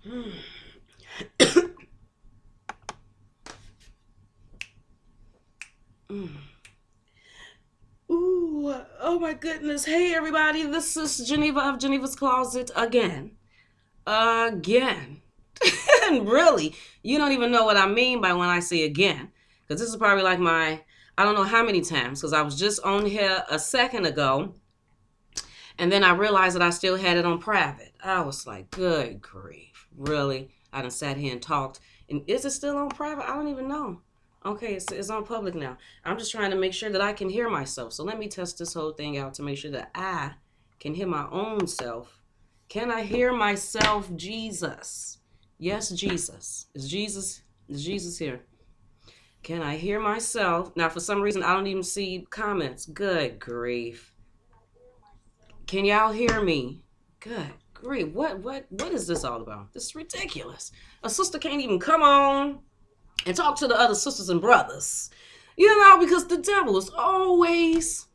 Ooh, oh my goodness. Hey everybody, this is Geneva of Geneva's Closet again. Again. And really, you don't even know what I mean by when I say again. Because this is probably like I don't know how many times, because I was just on here a second ago, and then I realized that I still had it on private. I was like, good grief. Really? I done sat here and talked. And is it still on private? I don't even know. Okay, it's on public now. I'm just trying to make sure that I can hear myself. So let me test this whole thing out to make sure that I can hear my own self. Can I hear myself, Jesus? Yes, Jesus. Is Jesus here? Can I hear myself? Now, for some reason, I don't even see comments. Good grief. Can y'all hear me? Good grief. What is this all about? This is ridiculous. A sister can't even come on and talk to the other sisters and brothers. You know, because the devil is always,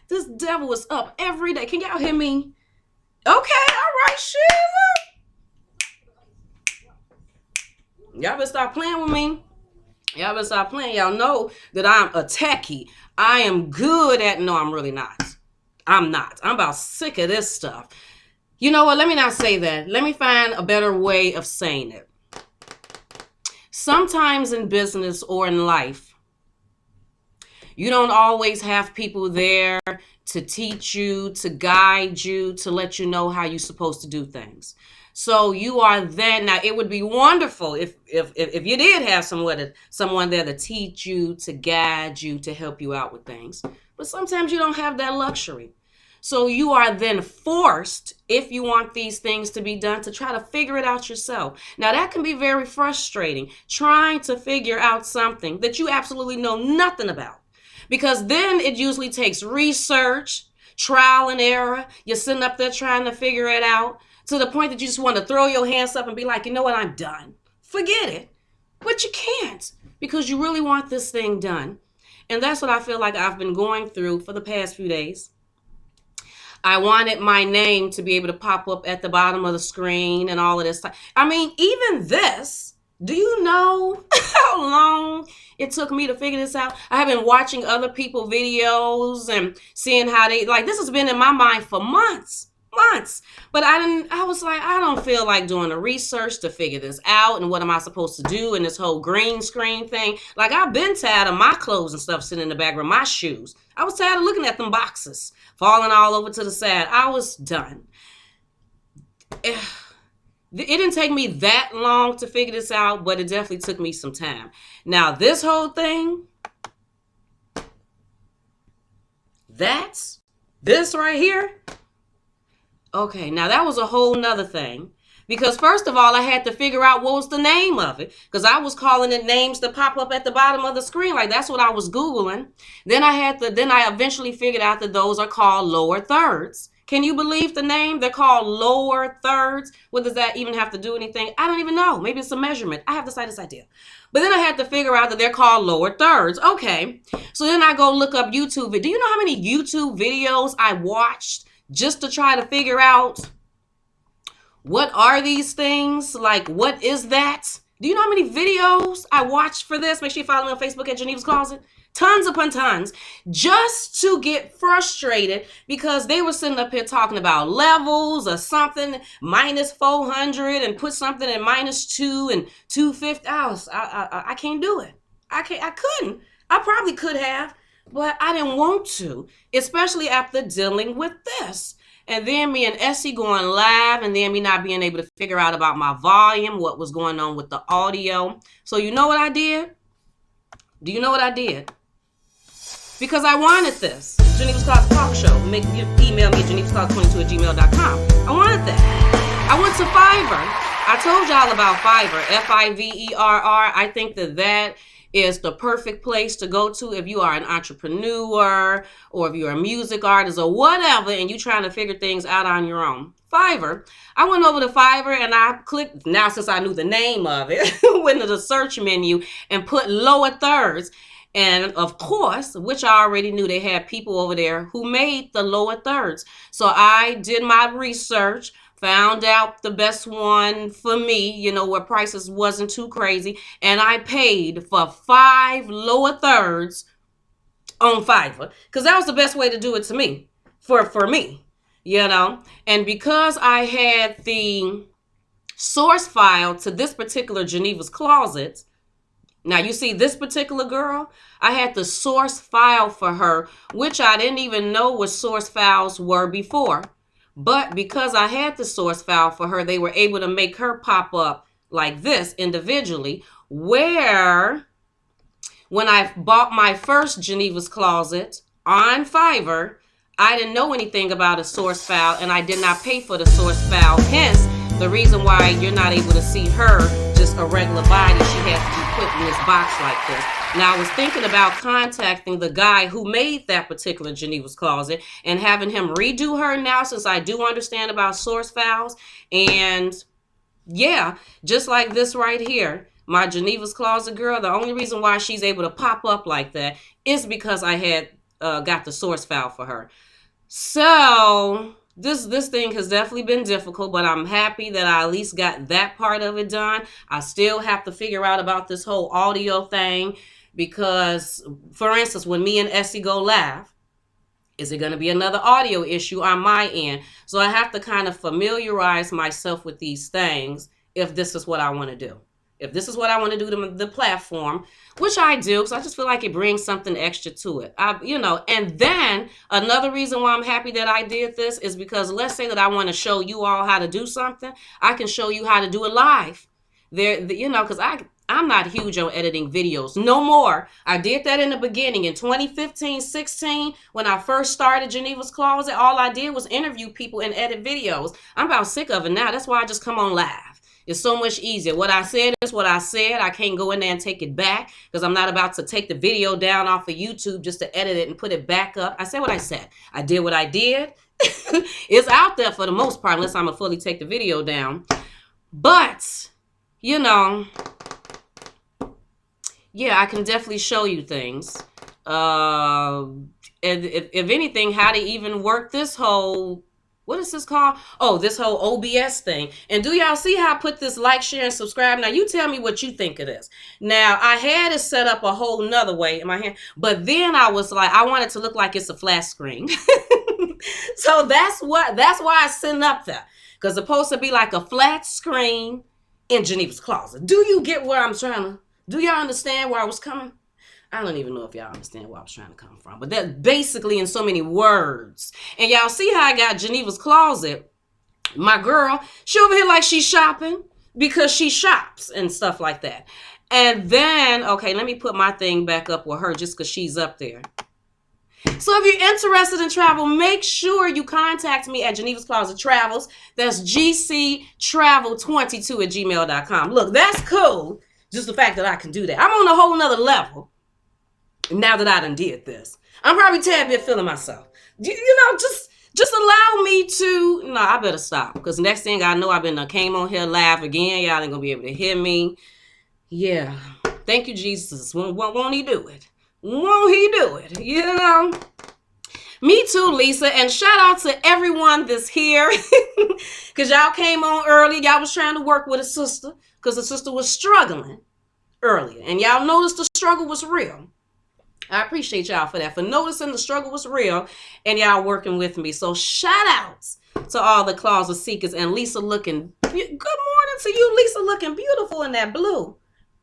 this devil is up every day. Can y'all hear me? Okay, all right, Sheila. Y'all better stop playing with me. Y'all better stop playing. Y'all know that I'm a techie. I am good at, no, I'm really not. I'm not. I'm about sick of this stuff. You know what? Let me not say that. Let me find a better way of saying it. Sometimes in business or in life, you don't always have people there to teach you, to guide you, to let you know how you're supposed to do things. So you are then, now it would be wonderful if you did have someone there to teach you, to guide you, to help you out with things. But sometimes you don't have that luxury. So you are then forced, if you want these things to be done, to try to figure it out yourself. Now that can be very frustrating, trying to figure out something that you absolutely know nothing about. Because then it usually takes research, trial and error. You're sitting up there trying to figure it out to the point that you just want to throw your hands up and be like, you know what, I'm done. Forget it. But you can't, because you really want this thing done. And that's what I feel like I've been going through for the past few days. I wanted my name to be able to pop up at the bottom of the screen and all of this stuff. I mean, even this, do you know how long it took me to figure this out? I have been watching other people's videos and seeing how they, like, this has been in my mind for months. But I was like, I don't feel like doing the research to figure this out, and what am I supposed to do in this whole green screen thing? Like, I've been tired of my clothes and stuff sitting in the background, my shoes. I was tired of looking at them boxes falling all over to the side. I was done. It didn't take me that long to figure this out, but it definitely took me some time. Now, this whole thing, this right here. Okay, now that was a whole nother thing. Because first of all, I had to figure out what was the name of it. Because I was calling it names that pop up at the bottom of the screen. Like, that's what I was Googling. Then I eventually figured out that those are called lower thirds. Can you believe the name? They're called lower thirds. What does that even have to do anything? I don't even know. Maybe it's a measurement. I have the slightest idea. But then I had to figure out that they're called lower thirds. Okay. So then I go look up YouTube. Do you know how many YouTube videos I watched just to try to figure out what are these things? Like, what is that? Do you know how many videos I watched for this? Make sure you follow me on Facebook at Geneva's Closet. Tons upon tons, just to get frustrated because they were sitting up here talking about levels or something, minus 400 and put something at -2 and 250. I can't do it. I couldn't. I probably could have, but I didn't want to, especially after dealing with this. And then me and Essie going live, and then me not being able to figure out about my volume, what was going on with the audio. So you know what I did? Do you know what I did? Because I wanted this. Geneva's Closet Talk Show. Email me at genevascloset22@gmail.com. I wanted that. I went to Fiverr. I told y'all about Fiverr. Fiverr. I think that is the perfect place to go to if you are an entrepreneur or if you're a music artist or whatever and you're trying to figure things out on your own. Fiverr. I went over to Fiverr and I clicked, now since I knew the name of it, went to the search menu and put lower thirds. And of course, which I already knew, they had people over there who made the lower thirds. So I did my research, found out the best one for me, you know, where prices wasn't too crazy. And I paid for 5 lower thirds on Fiverr, because that was the best way to do it to me, for me, you know. And because I had the source file to this particular Geneva's Closet, now you see this particular girl, I had the source file for her, which I didn't even know what source files were before. But because I had the source file for her, they were able to make her pop up like this individually, where when I bought my first Geneva's Closet on Fiverr, I didn't know anything about a source file, and I did not pay for the source file. Hence, the reason why you're not able to see her, just a regular body. She has to be put in this box like this. Now, I was thinking about contacting the guy who made that particular Geneva's Closet and having him redo her now, since I do understand about source files. And yeah, just like this right here, my Geneva's Closet girl, the only reason why she's able to pop up like that is because I had got the source file for her. So this thing has definitely been difficult, but I'm happy that I at least got that part of it done. I still have to figure out about this whole audio thing, because, for instance, when me and Essie go live, is it going to be another audio issue on my end? So I have to kind of familiarize myself with these things if this is what I want to do. If this is what I want to do to the platform, which I do, because I just feel like it brings something extra to it. You know, and then another reason why I'm happy that I did this is because, let's say that I want to show you all how to do something. I can show you how to do it live. You know, because I'm not huge on editing videos no more. I did that in the beginning in 2015, 16, when I first started Geneva's Closet. All I did was interview people and edit videos. I'm about sick of it now. That's why I just come on live. It's so much easier. What I said is what I said. I can't go in there and take it back, because I'm not about to take the video down off of YouTube just to edit it and put it back up. I said what I said. I did what I did. It's out there for the most part, unless I'm going to fully take the video down. But, you know, yeah, I can definitely show you things. And if anything, how to even work this whole, what is this called? Oh, this whole OBS thing. And do y'all see how I put this like, share, and subscribe? Now, you tell me what you think of this. Now, I had it set up a whole nother way in my hand, but then I was like, I want it to look like it's a flat screen. So that's why I sent up there, because it's supposed to be like a flat screen in Geneva's Closet. Do you get where I'm trying to? Do y'all understand where I was coming? I don't even know if y'all understand where I was trying to come from, but that's basically in so many words. And y'all see how I got Geneva's Closet. My girl, she over here like she's shopping, because she shops and stuff like that. And then, okay, let me put my thing back up with her just because she's up there. So if you're interested in travel, make sure you contact me at Geneva's Closet Travels. That's gctravel22@gmail.com. Look, that's cool. Just the fact that I can do that. I'm on a whole nother level now that I done did this. I'm probably a tad bit feeling myself. You know, just allow me to, no, I better stop. Because next thing I know, came on here live again. Y'all ain't going to be able to hear me. Yeah. Thank you, Jesus. Won't he do it? Won't he do it? You know? Me too, Lisa. And shout out to everyone that's here. Because y'all came on early. Y'all was trying to work with a sister, because the sister was struggling earlier. And y'all noticed the struggle was real. I appreciate y'all for that, for noticing the struggle was real and y'all working with me. So shout outs to all the Closett Seekers, and Lisa looking, good morning to you, Lisa, looking beautiful in that blue.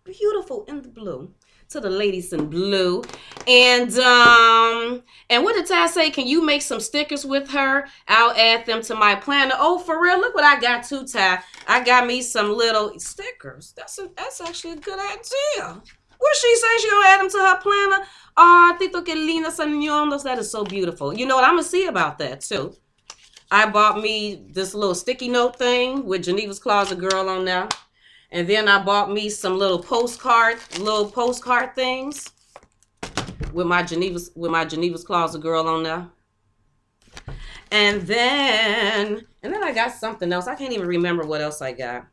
Beautiful in the blue. To the ladies in blue. And what did Ty say? Can you make some stickers with her? I'll add them to my planner. Oh, for real? Look what I got too, Ty. I got me some little stickers. That's actually a good idea. What she say? She gonna add them to her planner? Oh, Tito que linda señoras. That is so beautiful. You know what? I'm gonna see about that too. I bought me this little sticky note thing with Geneva's Closet Girl on there. And then I bought me some little postcard things with my Geneva's Closet Girl on there. And then I got something else. I can't even remember what else I got.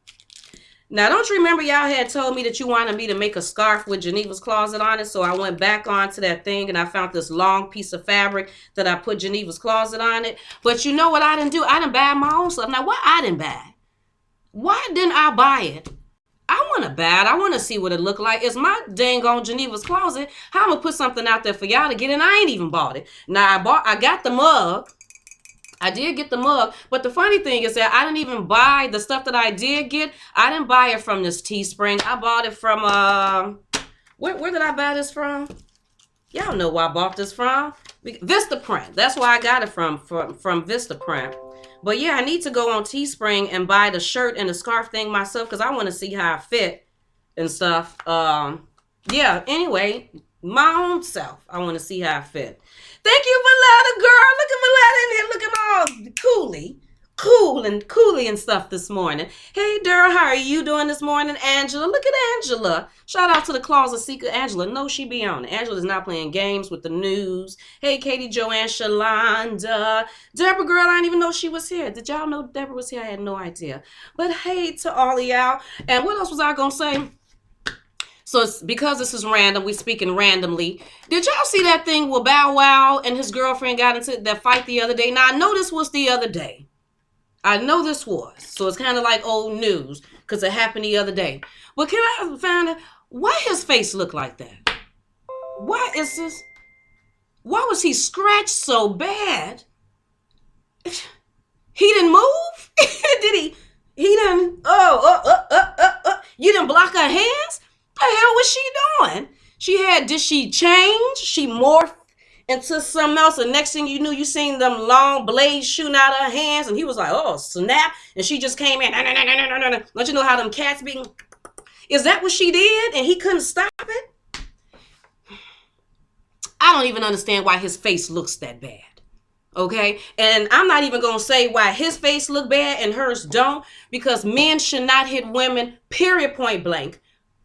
Now, don't you remember y'all had told me that you wanted me to make a scarf with Geneva's Closet on it? So I went back onto that thing and I found this long piece of fabric that I put Geneva's Closet on it. But you know what I didn't do? I didn't buy my own stuff. Now, why I didn't buy? Why didn't I buy it? I want to buy it. I want to see what it look like. It's my dang on Geneva's Closet. How I'm going to put something out there for y'all to get, and I ain't even bought it. Now, I got the mug. I did get the mug, but the funny thing is that I didn't even buy the stuff that I did get. I didn't buy it from this Teespring. I bought it from, where did I buy this from? Y'all know where I bought this from. Vistaprint. That's where I got it from Vistaprint. But yeah, I need to go on Teespring and buy the shirt and the scarf thing myself because I want to see how I fit and stuff. Yeah, anyway, my own self. I want to see how I fit. Thank you, Valletta, girl. Look at Valletta in here looking all cool and stuff this morning. Hey, Daryl, how are you doing this morning? Angela, look at Angela. Shout out to the Closett Seekers. Angela, no, she be on it. Angela's not playing games with the news. Hey, Katie, Joanne, Shalonda. Deborah, girl, I didn't even know she was here. Did y'all know Deborah was here? I had no idea. But hey to all of y'all. And what else was I going to say? So it's because this is random, we speaking randomly. Did y'all see that thing where Bow Wow and his girlfriend got into that fight the other day? Now, I know this was the other day. I know this was. So it's kind of like old news because it happened the other day. But can I find out why his face look like that? Why is this? Why was he scratched so bad? He didn't move? Did he? He didn't. You didn't block her hands? What the hell was she doing? Did she change? She morphed into something else, and next thing you knew, you seen them long blades shooting out of her hands, and he was like, oh, snap, and she just came in. Don't you know how them cats be? Is that what she did, and he couldn't stop it? I don't even understand why his face looks that bad. Okay, and I'm not even gonna say why his face look bad and hers don't, because men should not hit women, period, point blank.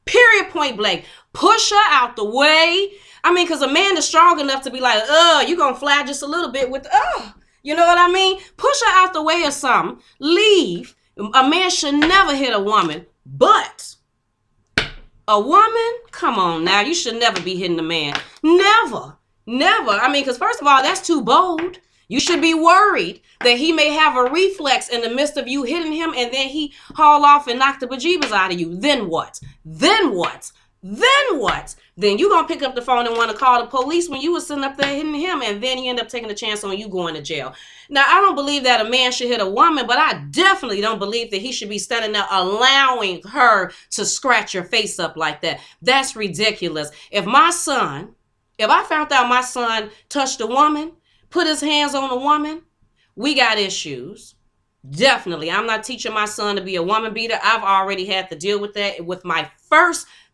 Period, point blank. Push her out the way. I mean, because a man is strong enough to be like, you going to fly just a little bit with, you know what I mean? Push her out the way or something. Leave. A man should never hit a woman. But a woman, come on now. You should never be hitting a man. Never. Never. I mean, because first of all, that's too bold. You should be worried that he may have a reflex in the midst of you hitting him and then he haul off and knock the bejeebers out of you. Then what? Then what? Then what? Then you going to pick up the phone and want to call the police when you was sitting up there hitting him, and then you end up taking a chance on you going to jail. Now, I don't believe that a man should hit a woman, but I definitely don't believe that he should be standing there allowing her to scratch your face up like that. That's ridiculous. If I found out my son touched a woman, put his hands on a woman, we got issues. Definitely. I'm not teaching my son to be a woman beater. I've already had to deal with that with my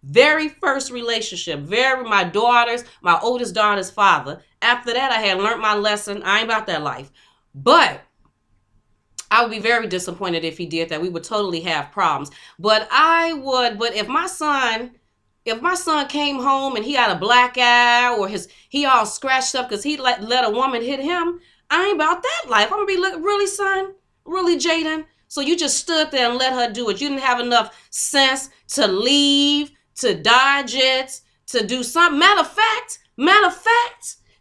very first relationship. My oldest daughter's father. After that, I had learned my lesson. I ain't about that life. But I would be very disappointed if he did that. We would totally have problems. But if my son came home and he had a black eye or he all scratched up because he let a woman hit him, I ain't about that life. I'm going to be like, really, son? Really, Jaden? So you just stood there and let her do it. You didn't have enough sense to leave, to dodge it, to do something. Matter of fact,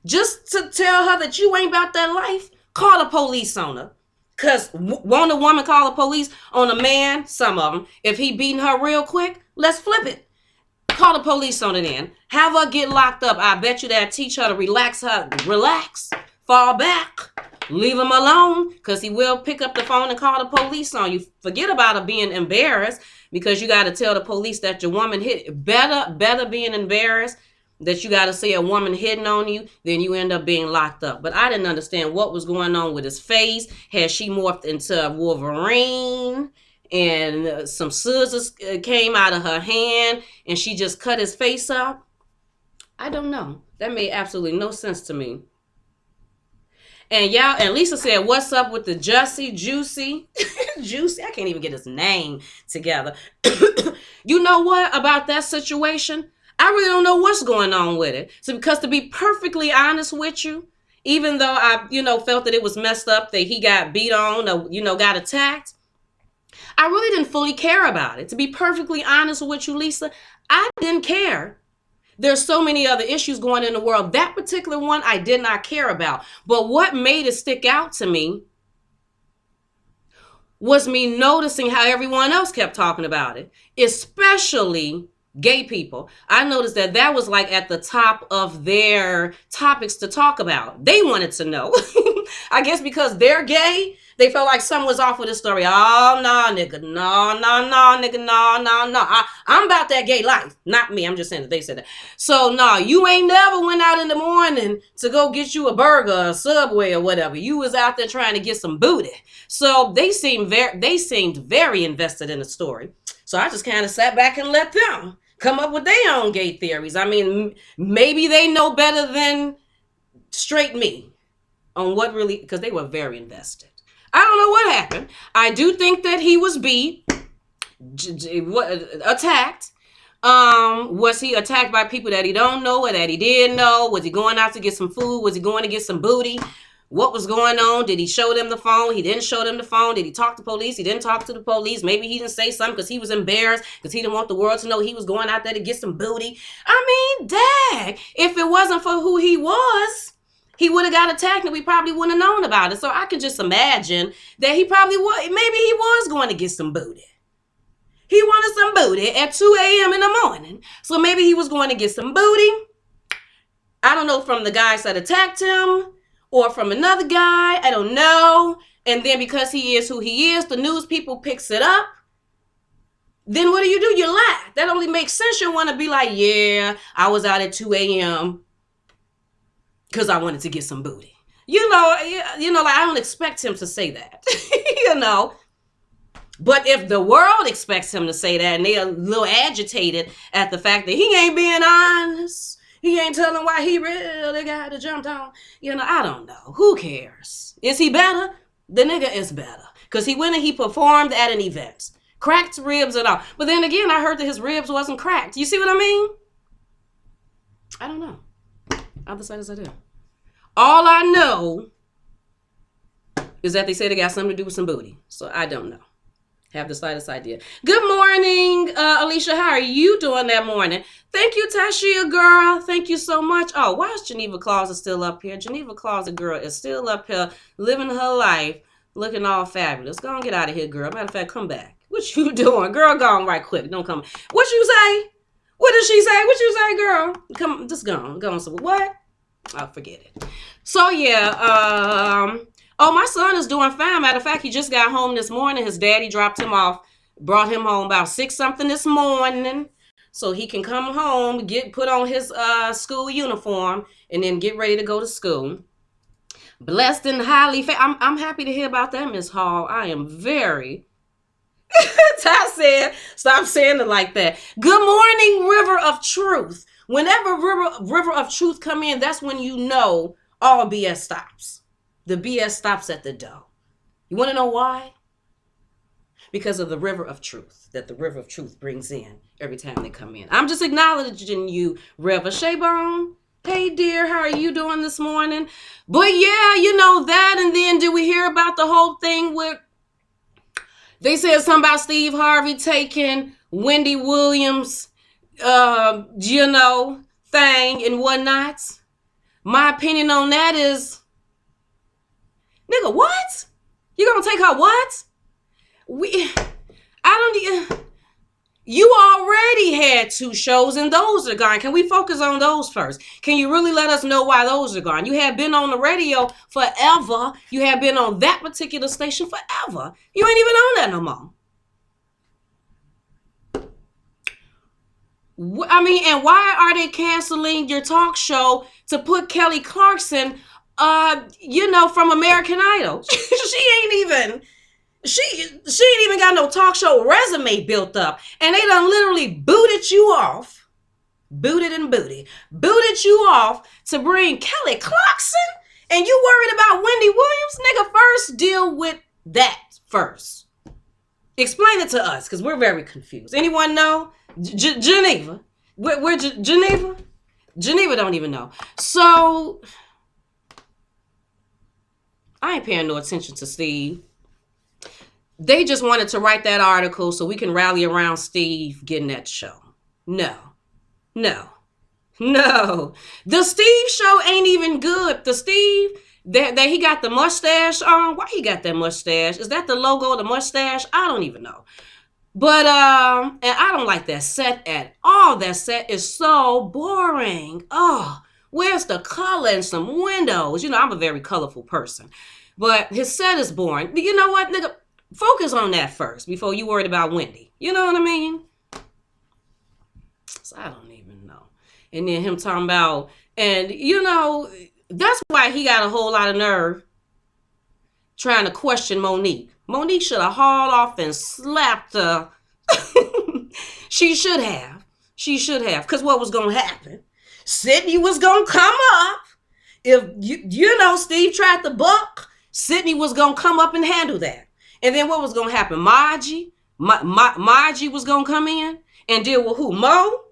just to tell her that you ain't about that life, call the police on her. Because won't a woman call the police on a man? Some of them. If he beating her real quick, let's flip it. Call the police on it in. Have her get locked up. I bet you that teach her to relax, fall back, leave him alone, because he will pick up the phone and call the police on you. Forget about her being embarrassed, because you got to tell the police that your woman hit. Better being embarrassed that you got to say a woman hitting on you, then you end up being locked up. But I didn't understand what was going on with his face. Had she morphed into a Wolverine? And some scissors came out of her hand and she just cut his face up? I don't know. That made absolutely no sense to me. And Lisa said, what's up with the Juicy? Juicy, I can't even get his name together. You know what about that situation? I really don't know what's going on with it. So because to be perfectly honest with you, even though I, felt that it was messed up that he got beat on or, got attacked, I really didn't fully care about it. To be perfectly honest with you, Lisa, I didn't care. There's so many other issues going in the world. That particular one I did not care about. But what made it stick out to me was me noticing how everyone else kept talking about it, especially gay people. I noticed that that was like at the top of their topics to talk about. They wanted to know. I guess because they're gay, they felt like something was off with the story. Oh, no, nigga. No, nigga. No. I'm about that gay life. Not me. I'm just saying that they said that. So, no, you ain't never went out in the morning to go get you a burger or a Subway or whatever. You was out there trying to get some booty. So they seemed very invested in the story. So I just kind of sat back and let them come up with their own gay theories. I mean, maybe they know better than straight me on what really, because they were very invested. I don't know what happened. I do think that he was beat, attacked. Was he attacked by people that he don't know or that he did know? Was he going out to get some food? Was he going to get some booty? What was going on? Did he show them the phone? He didn't show them the phone. Did he talk to police? He didn't talk to the police. Maybe he didn't say something because he was embarrassed, because he didn't want the world to know he was going out there to get some booty. I mean, dang, if it wasn't for who he was, he would have got attacked and we probably wouldn't have known about it. So I can just imagine that he probably was, maybe he was going to get some booty. He wanted some booty at 2 a.m. in the morning. So maybe he was going to get some booty. I don't know, from the guys that attacked him or from another guy. I don't know. And then because he is who he is, the news people picks it up. Then what do? You lie. That only makes sense. You want to be like, yeah, I was out at 2 a.m. because I wanted to get some booty. Like I don't expect him to say that, But if the world expects him to say that and they're a little agitated at the fact that he ain't being honest, he ain't telling why he really got to jump on, I don't know. Who cares? Is he better? The nigga is better because he went and he performed at an event. Cracked ribs and all. But then again, I heard that his ribs wasn't cracked. You see what I mean? I don't know. I'll decide as I do. All I know is that they say they got something to do with some booty. So I don't know. Have the slightest idea. Good morning, Alicia. How are you doing that morning? Thank you, Tashia, girl. Thank you so much. Oh, why is Geneva Closet still up here? Geneva Closet, girl, is still up here living her life, looking all fabulous. Go on, get out of here, girl. Matter of fact, come back. What you doing? Girl, go on right quick. Don't come. What you say? What did she say? What you say, girl? Come, just go on. Go on. So what? Oh, forget it. So, yeah, my son is doing fine. Matter of fact, he just got home this morning. His daddy dropped him off, brought him home about 6-something this morning so he can come home, put on his school uniform, and then get ready to go to school. Blessed and highly I'm happy to hear about that, Miss Hall. I am very... Ty said, stop saying it like that. Good morning, River of Truth. Whenever River of Truth come in, that's when you know all BS stops. The BS stops at the door. You want to know why? Because of the River of Truth that the River of Truth brings in every time they come in. I'm just acknowledging you, River. Shaybone, hey dear, how are you doing this morning? But yeah, that, and then did we hear about the whole thing with, they said something about Steve Harvey taking Wendy Williams' thing and whatnot. My opinion on that is, nigga, what? You gonna take her what? You already had 2 shows and those are gone. Can we focus on those first? Can you really let us know why those are gone? You have been on the radio forever. You have been on that particular station forever. You ain't even on that no more. I mean, and why are they canceling your talk show to put Kelly Clarkson, from American Idol? She ain't even got no talk show resume built up. And they done literally booted you off. Booted you off to bring Kelly Clarkson? And you worried about Wendy Williams? Nigga, first deal with that first. Explain it to us, because we're very confused. Anyone know? Geneva. Where Geneva? Geneva don't even know. So, I ain't paying no attention to Steve. They just wanted to write that article so we can rally around Steve getting that show. No, no, no. The Steve show ain't even good. The Steve that he got the mustache on. Why he got that mustache? Is that the logo of the mustache? I don't even know. But and I don't like that set at all. That set is so boring. Oh, where's the color and some windows? You know, I'm a very colorful person. But his set is boring. You know what, nigga? Focus on that first before you worried about Wendy. You know what I mean? So I don't even know. And then him talking about, and you know, that's why he got a whole lot of nerve trying to question Monique. Monique should have hauled off and slapped her. She should have. She should have. Because what was going to happen? Sydney was going to come up. If, you know, Steve tried to buck, Sydney was going to come up and handle that. And then what was going to happen? Margie was going to come in and deal with who? Mo?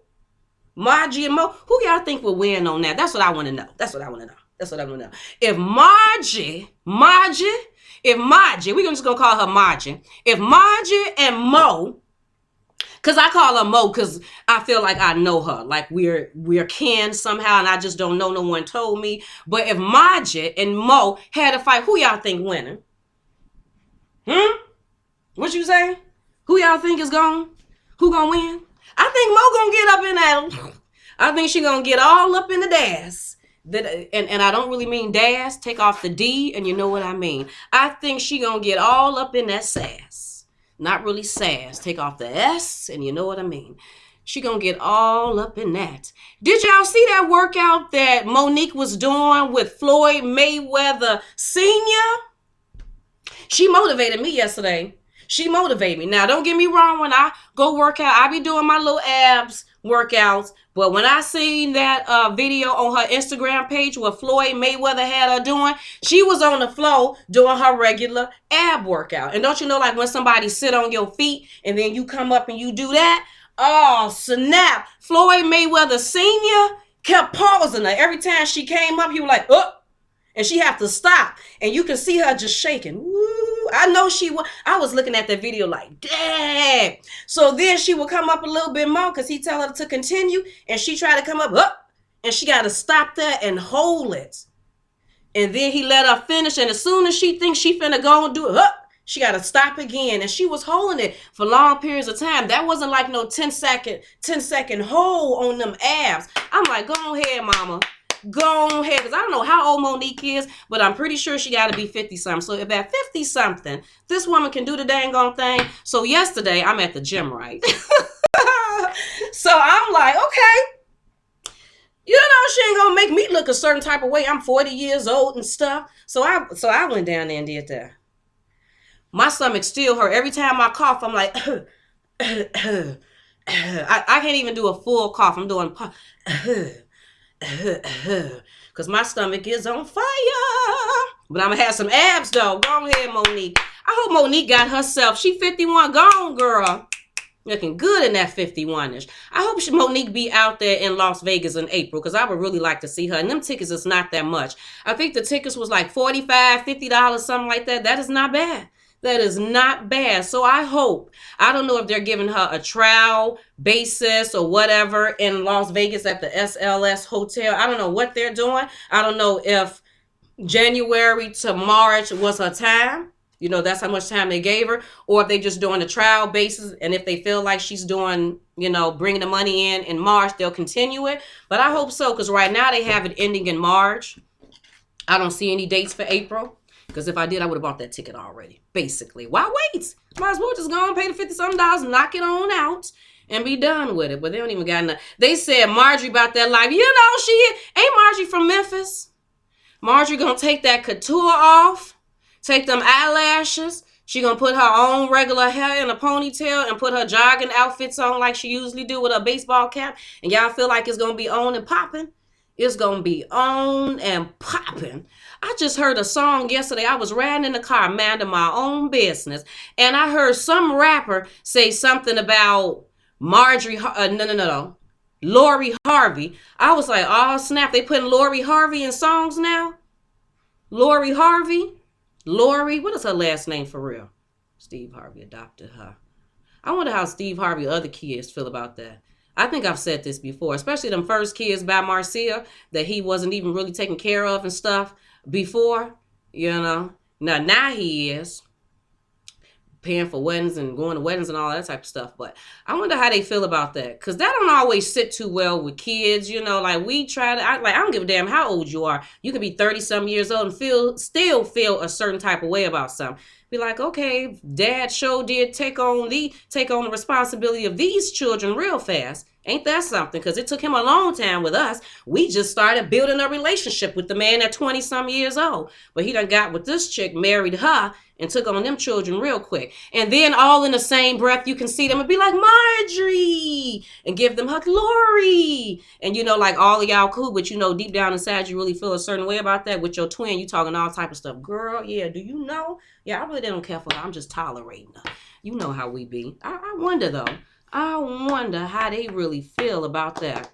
Margie and Mo? Who y'all think will win on that? That's what I want to know. That's what I want to know. That's what I want to know. If Margie, we're just going to call her Margie. If Margie and Mo, because I call her Mo because I feel like I know her. Like we're kin somehow, and I just don't know. No one told me. But if Margie and Mo had a fight, who y'all think winning? What you say? Who y'all think is who gonna win? I think Mo gonna get up in that. I think she gonna get all up in the dash. And I don't really mean dash. Take off the D, and you know what I mean. I think she gonna get all up in that sass. Not really sass. Take off the S, and you know what I mean. She gonna get all up in that. Did y'all see that workout that Monique was doing with Floyd Mayweather Sr.? She motivated me yesterday. She motivated me. Now, don't get me wrong. When I go work out, I be doing my little abs workouts. But when I seen that video on her Instagram page where Floyd Mayweather had her doing, she was on the floor doing her regular ab workout. And don't you know, like when somebody sit on your feet and then you come up and you do that? Oh, snap. Floyd Mayweather Sr. kept pausing her. Every time she came up, he was like, oh. And she have to stop. And you can see her just shaking. Woo. I know she was. I was looking at that video like, dang. So then she would come up a little bit more because he tell her to continue. And she tried to come up. And she got to stop there and hold it. And then he let her finish. And as soon as she thinks she finna go and do it, she got to stop again. And she was holding it for long periods of time. That wasn't like no 10-second hold on them abs. I'm like, go ahead, mama. Go ahead, because I don't know how old Monique is, but I'm pretty sure she got to be 50-something. So if at 50-something, this woman can do the dang on thing. So yesterday, I'm at the gym, right? So I'm like, okay. You know, she ain't going to make me look a certain type of way. I'm 40 years old and stuff. So I went down there and did that. My stomach still hurt. Every time I cough, I'm like, I can't even do a full cough. I'm doing because my stomach is on fire. But I'm gonna have some abs though. Go ahead, Monique. I hope Monique got herself. She 51. Go on, girl. Looking good in that 51-ish. I hope Monique be out there in Las Vegas in April because I would really like to see her. And them tickets is not that much. I think the tickets was like $45, $50, something like that. That is not bad. That is not bad. So I hope, I don't know if they're giving her a trial basis or whatever in Las Vegas at the SLS Hotel. I don't know what they're doing. I don't know if January to March was her time. You know, that's how much time they gave her. Or if they just doing a trial basis. And if they feel like she's doing, you know, bringing the money in March, they'll continue it. But I hope so, because right now they have it ending in March. I don't see any dates for April. Because if I did, I would have bought that ticket already. Basically. Why wait? Might as well just go and pay the $50-something, knock it on out, and be done with it. But they don't even got enough. They said Marjorie about that life. You know, ain't Marjorie from Memphis? Marjorie gonna take that couture off, take them eyelashes. She gonna put her own regular hair in a ponytail and put her jogging outfits on like she usually do with her baseball cap. And y'all feel like it's gonna be on and popping? It's gonna be on and popping. I just heard a song yesterday. I was riding in the car, minding my own business, and I heard some rapper say something about Marjorie. Lori Harvey. I was like, oh snap! They putting Lori Harvey in songs now. Lori Harvey. Lori, what is her last name for real? Steve Harvey adopted her. I wonder how Steve Harvey other kids feel about that. I think I've said this before, especially them first kids by Marcia that he wasn't even really taken care of and stuff before, you know. Now he is paying for weddings and going to weddings and all that type of stuff. But I wonder how they feel about that, because that don't always sit too well with kids. You know, like we try to, I don't give a damn how old you are. You can be 30-some years old and still feel a certain type of way about something. Be like, okay, dad sure did take on the responsibility of these children real fast. Ain't that something? Because it took him a long time with us. We just started building a relationship with the man at 20-some years old. But he done got with this chick, married her, and took on them children real quick. And then all in the same breath, you can see them and be like, Marjorie, and give them hug, Lori. And you know, like all of y'all cool, but you know, deep down inside, you really feel a certain way about that. With your twin, you talking all type of stuff. Girl, yeah, do you know? Yeah, I really don't care for her. I'm just tolerating her. You know how we be. I wonder, though. I wonder how they really feel about that.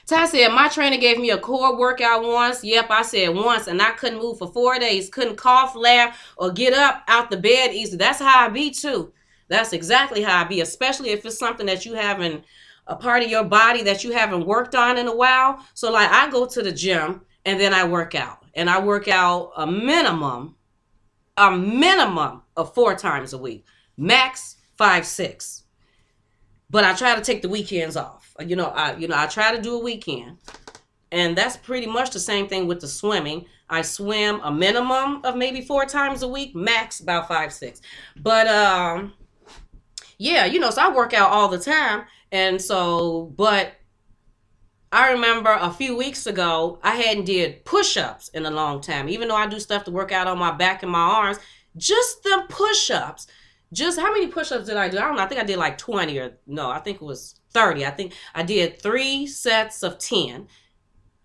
Ty said, my trainer gave me a core workout once. Yep, I said once, and I couldn't move for 4 days. Couldn't cough, laugh, or get up out the bed easily. That's how I be, too. That's exactly how I be, especially if it's something that you haven't, a part of your body that you haven't worked on in a while. So, like, I go to the gym, and then I work out. And I work out a minimum of 4 times a week. Max 5, 6. But I try to take the weekends off. I try to do a weekend. And that's pretty much the same thing with the swimming. I swim a minimum of maybe 4 times a week, max about 5, 6. But yeah, so I work out all the time. And so, but I remember a few weeks ago, I hadn't did push-ups in a long time. Even though I do stuff to work out on my back and my arms, just the push-ups. Just how many push-ups did I do? I don't know. I think I did like 20 or no, I think it was 30. I think I did 3 sets of 10.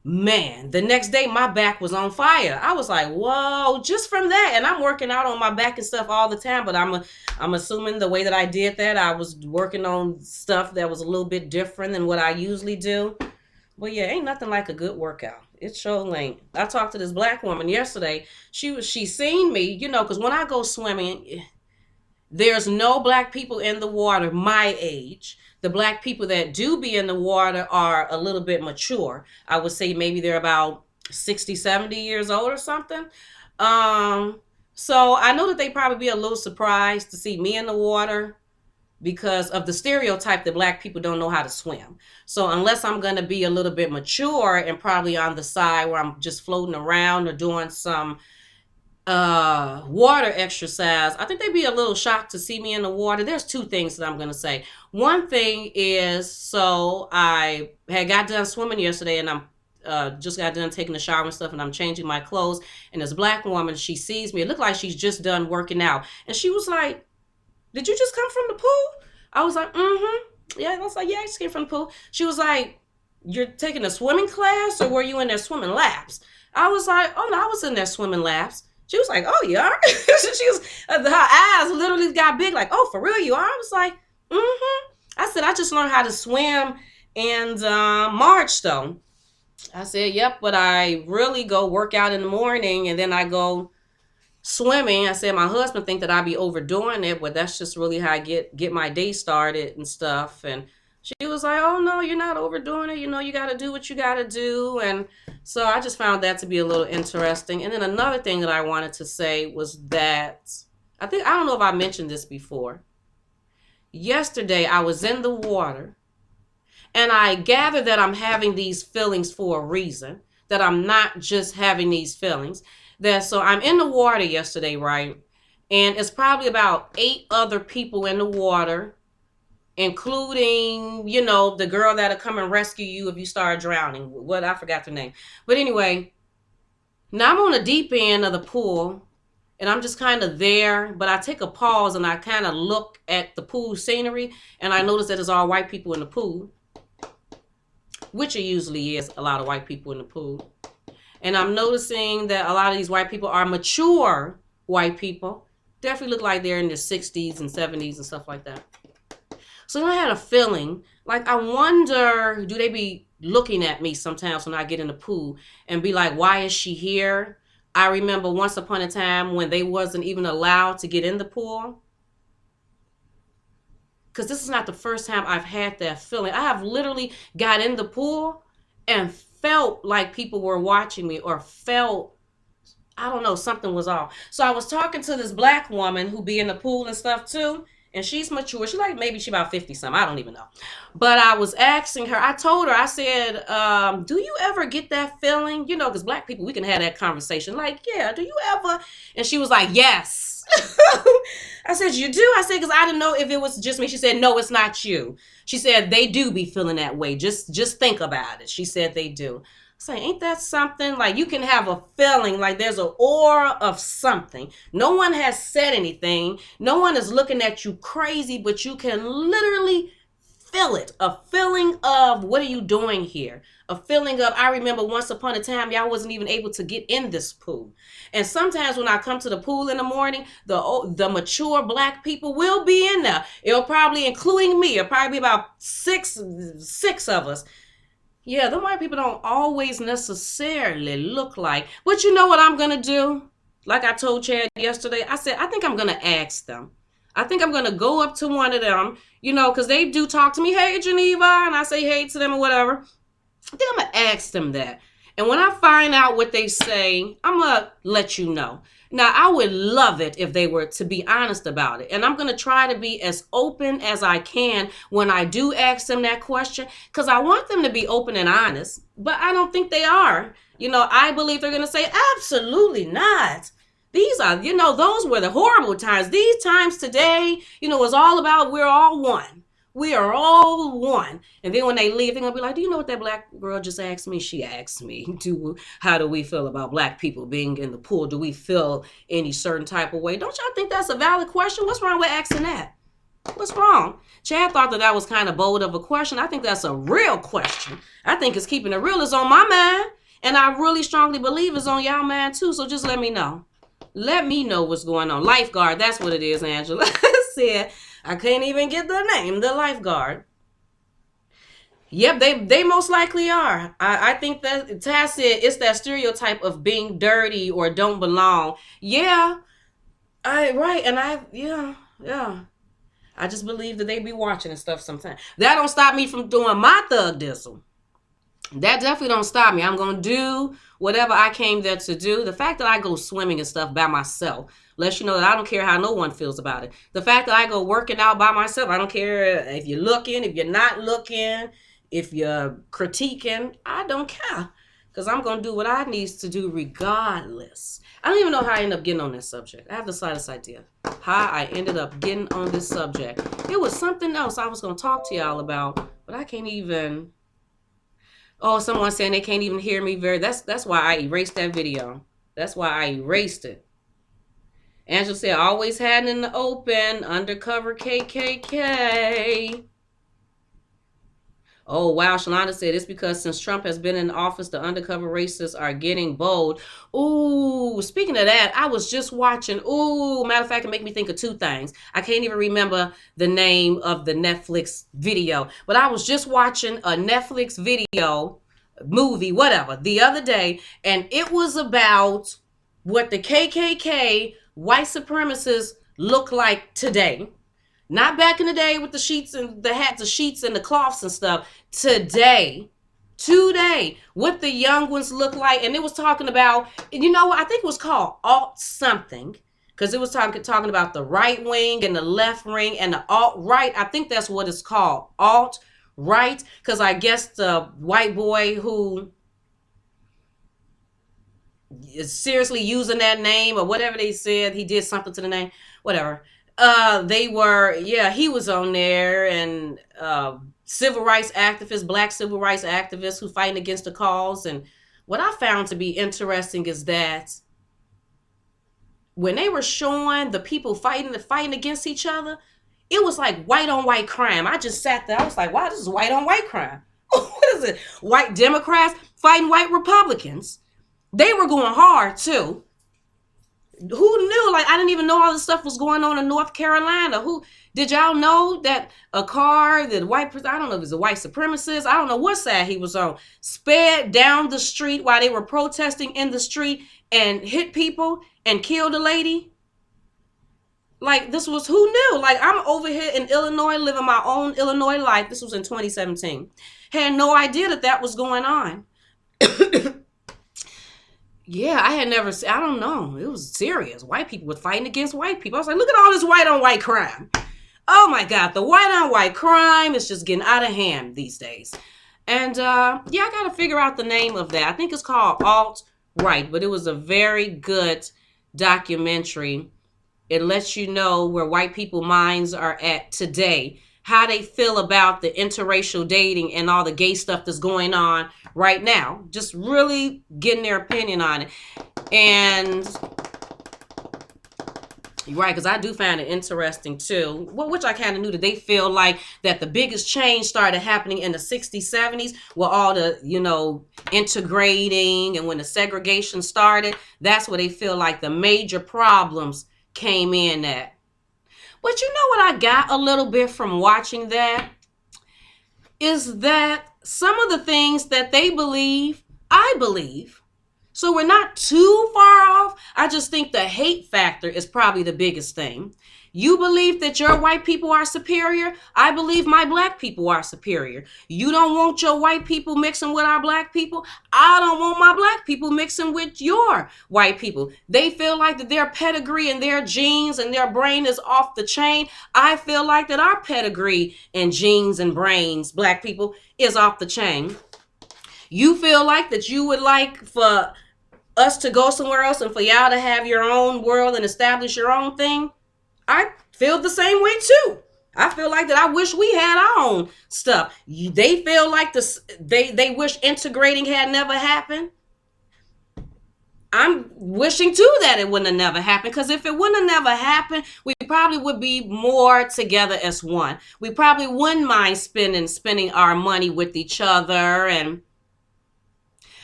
Man, the next day my back was on fire. I was like, whoa, just from that. And I'm working out on my back and stuff all the time. But I'm assuming the way that I did that, I was working on stuff that was a little bit different than what I usually do. But yeah, ain't nothing like a good workout. It sure ain't. I talked to this black woman yesterday. She seen me, because when I go swimming, there's no black people in the water my age. The black people that do be in the water are a little bit mature. I would say maybe they're about 60, 70 years old or something. So I know that they probably be a little surprised to see me in the water because of the stereotype that black people don't know how to swim. So unless I'm going to be a little bit mature and probably on the side where I'm just floating around or doing some water exercise, I think they'd be a little shocked to see me in the water. There's 2 things that I'm going to say. One thing is, so I had got done swimming yesterday and I'm just got done taking a shower and stuff and I'm changing my clothes. And this black woman, she sees me. It looked like she's just done working out. And she was like, did you just come from the pool? I was like, yeah. I was like, yeah, I just came from the pool. She was like, you're taking a swimming class or were you in there swimming laps? I was like, oh no, I was in there swimming laps. She was like, oh, you are? She was, her eyes literally got big, like, oh, for real, you are? I was like, I said, I just learned how to swim in March, though. I said, yep, but I really go work out in the morning, and then I go swimming. I said, my husband think that I be overdoing it, but that's just really how I get my day started and stuff. And she was like, oh, no, you're not overdoing it. You got to do what you got to do. And so I just found that to be a little interesting. And then another thing that I wanted to say was that, I don't know if I mentioned this before. Yesterday, I was in the water, and I gathered that I'm having these feelings for a reason, that I'm not just having these feelings. So I'm in the water yesterday, right? And it's probably about 8 other people in the water, including, the girl that'll come and rescue you if you start drowning. I forgot her name. But anyway, now I'm on the deep end of the pool, and I'm just kind of there. But I take a pause, and I kind of look at the pool scenery, and I notice that there's all white people in the pool, which it usually is a lot of white people in the pool. And I'm noticing that a lot of these white people are mature white people. Definitely look like they're in their 60s and 70s and stuff like that. So I had a feeling, like, I wonder, do they be looking at me sometimes when I get in the pool and be like, why is she here? I remember once upon a time when they wasn't even allowed to get in the pool. Because this is not the first time I've had that feeling. I have literally got in the pool and felt like people were watching me, or felt, I don't know, something was off. So I was talking to this black woman who be in the pool and stuff too. And she's mature. She like, maybe she about 50 something. I don't even know. But I was asking her, I told her, I said, do you ever get that feeling? You know, because black people, we can have that conversation. Like, yeah, do you ever? And she was like, yes. I said, you do? I said, because I didn't know if it was just me. She said, no, it's not you. She said, they do be feeling that way. Just think about it. She said they do. Say, ain't that something? Like, you can have a feeling like there's an aura of something. No one has said anything. No one is looking at you crazy, but you can literally feel it. A feeling of, what are you doing here? A feeling of, I remember once upon a time, y'all wasn't even able to get in this pool. And sometimes when I come to the pool in the morning, the mature black people will be in there. It'll probably, including me, it'll probably be about six of us. Yeah, the white people don't always necessarily look like. But you know what I'm going to do? Like I told Chad yesterday, I said, I think I'm going to ask them. I think I'm going to go up to one of them, you know, because they do talk to me, hey, Geneva, and I say hey to them or whatever. I think I'm going to ask them that. And when I find out what they say, I'm going to let you know. Now, I would love it if they were to be honest about it. And I'm going to try to be as open as I can when I do ask them that question, because I want them to be open and honest. But I don't think they are. You know, I believe they're going to say, absolutely not. These are, you know, those were the horrible times. These times today, you know, it's all about we're all one. We are all one. And then when they leave, they're going to be like, do you know what that black girl just asked me? She asked me, how do we feel about black people being in the pool? Do we feel any certain type of way? Don't y'all think that's a valid question? What's wrong with asking that? What's wrong? Chad thought that was kind of bold of a question. I think that's a real question. I think it's keeping it real is on my mind. And I really strongly believe it's on y'all mind too. So just let me know. Let me know what's going on. Lifeguard, that's what it is, Angela said. I can't even get the name, the lifeguard. Yep, they most likely are. I think that Taz said it's that stereotype of being dirty or don't belong. Yeah, yeah. I just believe that they be watching and stuff sometimes. That don't stop me from doing my thug dizzle. That definitely don't stop me. I'm going to do whatever I came there to do. The fact that I go swimming and stuff by myself lets you know that I don't care how no one feels about it. The fact that I go working out by myself, I don't care if you're looking, if you're not looking, if you're critiquing, I don't care. Because I'm going to do what I need to do regardless. I don't even know how I ended up getting on this subject. I have the slightest idea how I ended up getting on this subject. It was something else I was going to talk to y'all about, but I can't even... Oh, someone saying they can't even hear me that's why I erased that video. That's why I erased it. Angela said, always had in the open, undercover KKK. Oh, wow. Shalonda said, it's because since Trump has been in office, the undercover racists are getting bold. Ooh, speaking of that, I was just watching. Ooh, matter of fact, it made me think of two things. I can't even remember the name of the Netflix video, but I was just watching a Netflix video, movie, whatever, the other day, and it was about what the KKK white supremacists look like today. Not back in the day with the sheets and the hats, the sheets and the cloths and stuff. Today, what the young ones look like. And it was talking about, you know what, I think it was called alt something. Because it was talking about the right wing and the left wing and the alt right. I think that's what it's called, alt right. Because I guess the white boy who is seriously using that name or whatever they said, he did something to the name, whatever. He was on there, and civil rights activists, black civil rights activists who fighting against the cause. And what I found to be interesting is that when they were showing the people fighting against each other, it was like white on white crime. I just sat there. I was like, wow, this is white on white crime. What is it? White Democrats fighting white Republicans. They were going hard too. Who knew? Like, I didn't even know all this stuff was going on in North Carolina. Who did y'all know that a car that I don't know if it's a white supremacist, I don't know what side he was on, sped down the street while they were protesting in the street and hit people and killed a lady. Like, this was, who knew? Like, I'm over here in Illinois living my own Illinois life. This was in 2017. Had no idea that that was going on. Yeah, I had never seen, I don't know. It was serious. White people were fighting against white people. I was like, look at all this white on white crime. Oh my God, the white on white crime is just getting out of hand these days. And yeah, I got to figure out the name of that. I think it's called Alt Right, but it was a very good documentary. It lets you know where white people minds are at today, how they feel about the interracial dating and all the gay stuff that's going on right now. Just really getting their opinion on it. And right, because I do find it interesting too, which I kind of knew, that they feel like that the biggest change started happening in the 60s, 70s, where all the, integrating and when the segregation started. That's where they feel like the major problems came in at. But you know what I got a little bit from watching that? Is that some of the things that they believe, I believe. So we're not too far off. I just think the hate factor is probably the biggest thing. You believe that your white people are superior. I believe my black people are superior. You don't want your white people mixing with our black people. I don't want my black people mixing with your white people. They feel like that their pedigree and their genes and their brain is off the chain. I feel like that our pedigree and genes and brains, black people, is off the chain. You feel like that you would like for us to go somewhere else and for y'all to have your own world and establish your own thing. I feel the same way too. I feel like that I wish we had our own stuff. They feel like they wish integrating had never happened. I'm wishing too that it wouldn't have never happened, because if it wouldn't have never happened, we probably would be more together as one. We probably wouldn't mind spending our money with each other, and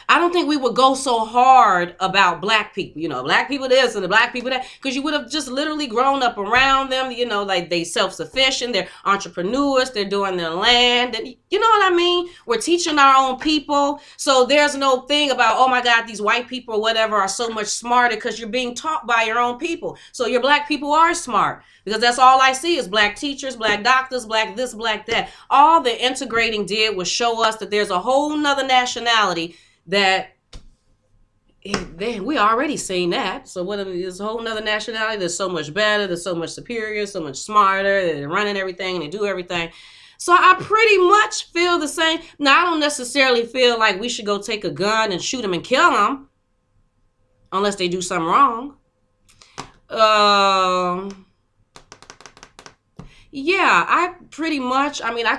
I don't think we would go so hard about black people, black people this and the black people that, because you would have just literally grown up around them, like they self-sufficient, they're entrepreneurs, they're doing their land, and you know what I mean? We're teaching our own people. So there's no thing about, oh my God, these white people or whatever are so much smarter, because you're being taught by your own people. So your black people are smart, because that's all I see is black teachers, black doctors, black this, black that. All the integrating did was show us that there's a whole nother nationality that we already seen that. So what is a whole nother nationality that's so much better, that's so much superior, so much smarter, they're running everything and they do everything. So I pretty much feel the same. Now, I don't necessarily feel like we should go take a gun and shoot them and kill them unless they do something wrong. Yeah, I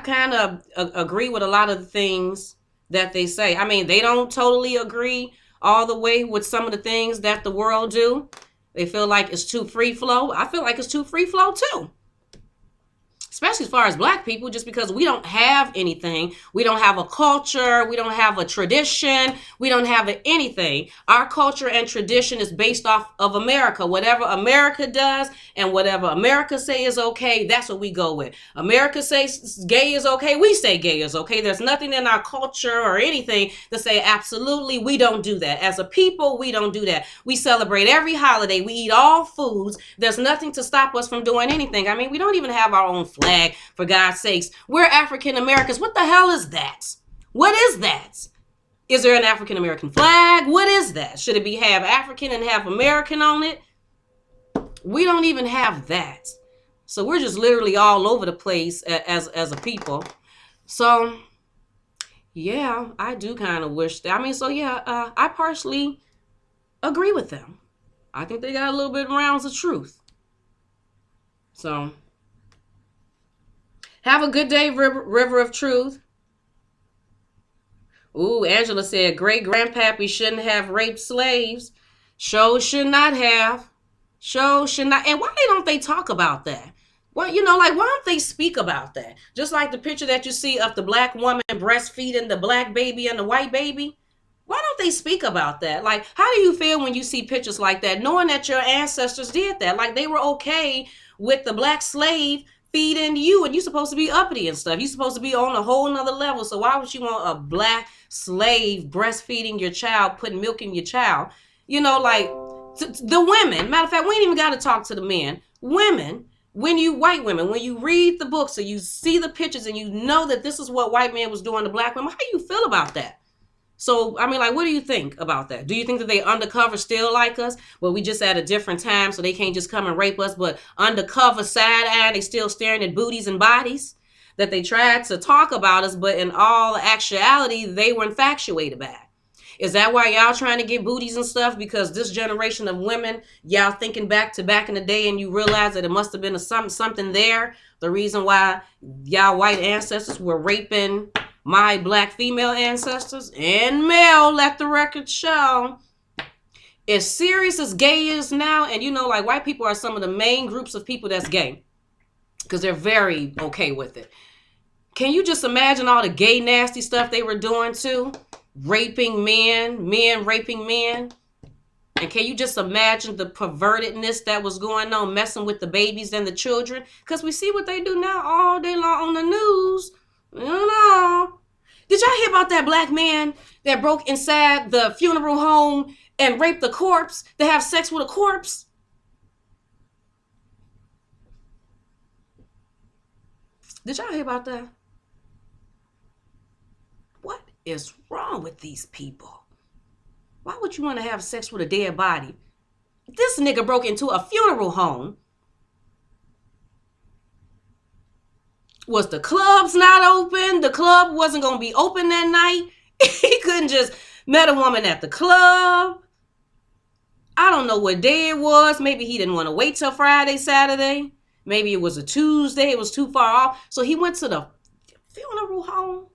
kind of agree with a lot of the things that they say. I mean, they don't totally agree all the way with some of the things that the world do. They feel like it's too free flow. I feel like it's too free flow too. Especially as far as black people, just because we don't have anything. We don't have a culture. We don't have a tradition. We don't have anything. Our culture and tradition is based off of America. Whatever America does and whatever America say is okay, that's what we go with. America says gay is okay, we say gay is okay. There's nothing in our culture or anything to say absolutely we don't do that. As a people, we don't do that. We celebrate every holiday. We eat all foods. There's nothing to stop us from doing anything. I mean, we don't even have our own flag. For God's sakes, we're African Americans. What the hell is that? What is that? Is there an African American flag? What is that? Should it be half African and half American on it? We don't even have that. So we're just literally all over the place as a people. So yeah, I do kind of wish that. I partially agree with them. I think they got a little bit rounds of truth. So have a good day, River of Truth. Ooh, Angela said, great grandpappy shouldn't have raped slaves. Show should not have. Show should not. And why don't they talk about that? Well, why don't they speak about that? Just like the picture that you see of the black woman breastfeeding the black baby and the white baby. Why don't they speak about that? Like, how do you feel when you see pictures like that, knowing that your ancestors did that? Like, they were okay with the black slave feeding you, and you're supposed to be uppity and stuff. You're supposed to be on a whole nother level. So why would you want a black slave breastfeeding your child, putting milk in your child? You know, like the women. Matter of fact, we ain't even got to talk to the men. Women, white women, when you read the books or you see the pictures and you know that this is what white man was doing to black women, how do you feel about that? So, I mean, like, what do you think about that? Do you think that they undercover still like us, but we just at a different time so they can't just come and rape us, but undercover side-eye, they still staring at booties and bodies? That they tried to talk about us, but in all actuality, they were infatuated by it. Is that why y'all trying to get booties and stuff? Because this generation of women, y'all thinking back in the day and you realize that it must have been something there. The reason why y'all white ancestors were raping my black female ancestors and male, let the record show. As serious as gay is now, and you know, like white people are some of the main groups of people that's gay because they're very okay with it. Can you just imagine all the gay nasty stuff they were doing too? Raping men raping men. And can you just imagine the pervertedness that was going on, messing with the babies and the children? Because we see what they do now all day long on the news. You know. Did y'all hear about that black man that broke inside the funeral home and raped the corpse, to have sex with a corpse? Did y'all hear about that? What is wrong with these people? Why would you want to have sex with a dead body? This nigga broke into a funeral home. Was the clubs not open? The club wasn't going to be open that night. He couldn't just met a woman at the club. I don't know what day it was. Maybe he didn't want to wait till Friday, Saturday. Maybe it was a Tuesday. It was too far off. So he went to the funeral home.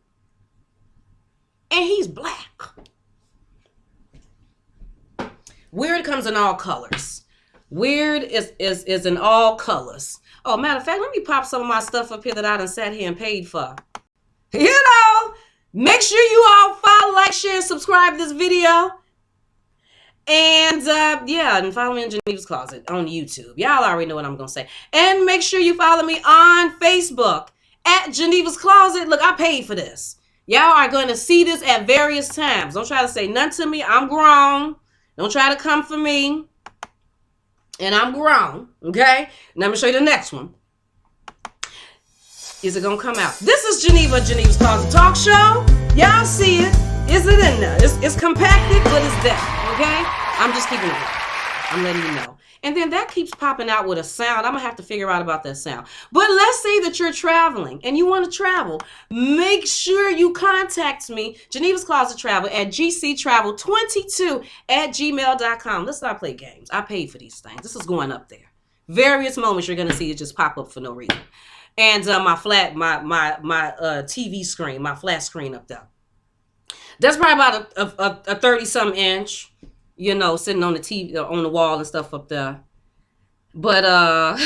And he's black. Weird comes in all colors. Weird is in all colors. Oh, matter of fact, let me pop some of my stuff up here that I done sat here and paid for. You know, make sure you all follow, like, share, and subscribe to this video. And, and follow me in Geneva's Closet on YouTube. Y'all already know what I'm going to say. And make sure you follow me on Facebook at Geneva's Closet. Look, I paid for this. Y'all are going to see this at various times. Don't try to say nothing to me. I'm grown. Don't try to come for me. And I'm grown. Okay? Now, let me show you the next one. Is it going to come out? This is Geneva's Closet Talk Show. Y'all see it. Is it in there? It's compacted, but it's there. Okay? I'm just keeping it real. I'm letting you know. And then that keeps popping out with a sound. I'm going to have to figure out about that sound. But let's say that you're traveling and you want to travel. Make sure you contact me, Geneva's Closet Travel, at gctravel22@gmail.com. Let's not play games. I paid for these things. This is going up there. Various moments you're going to see it just pop up for no reason. And my TV screen, my flat screen up there. That's probably about a 30-something inch. You know, sitting on the TV, on the wall and stuff up there. But, ain't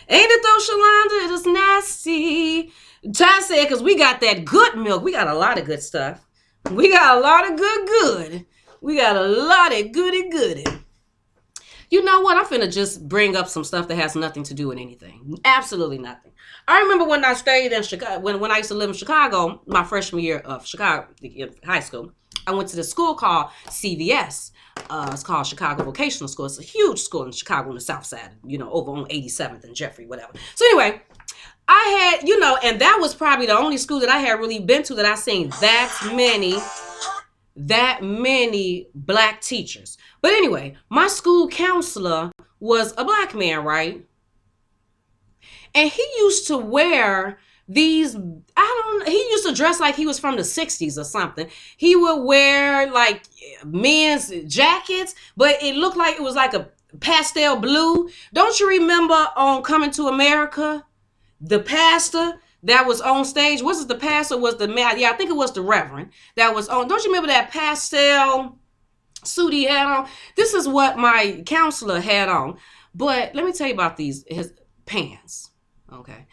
it though, Shalonda? It is nasty. Ty said, because we got that good milk. We got a lot of good stuff. We got a lot of good. We got a lot of goody. You know what? I'm finna just bring up some stuff that has nothing to do with anything. Absolutely nothing. I remember when I stayed in Chicago, when I used to live in Chicago, my freshman year of Chicago high school. I went to this school called CVS. It's called Chicago Vocational School. It's a huge school in Chicago on the south side, you know, over on 87th and Jeffrey, whatever. So anyway, I had, you know, and that was probably the only school that I had really been to that I seen that many black teachers. But anyway, my school counselor was a black man, right? And he used to wear he used to dress like he was from the 60s or something. He would wear like men's jackets, but it looked like it was like a pastel blue. Don't you remember on Coming to America, the pastor that was on stage? Was it the pastor? Was the man? Yeah, I think it was the reverend that was on. Don't you remember that pastel suit he had on? This is what my counselor had on. But let me tell you about his pants. Okay.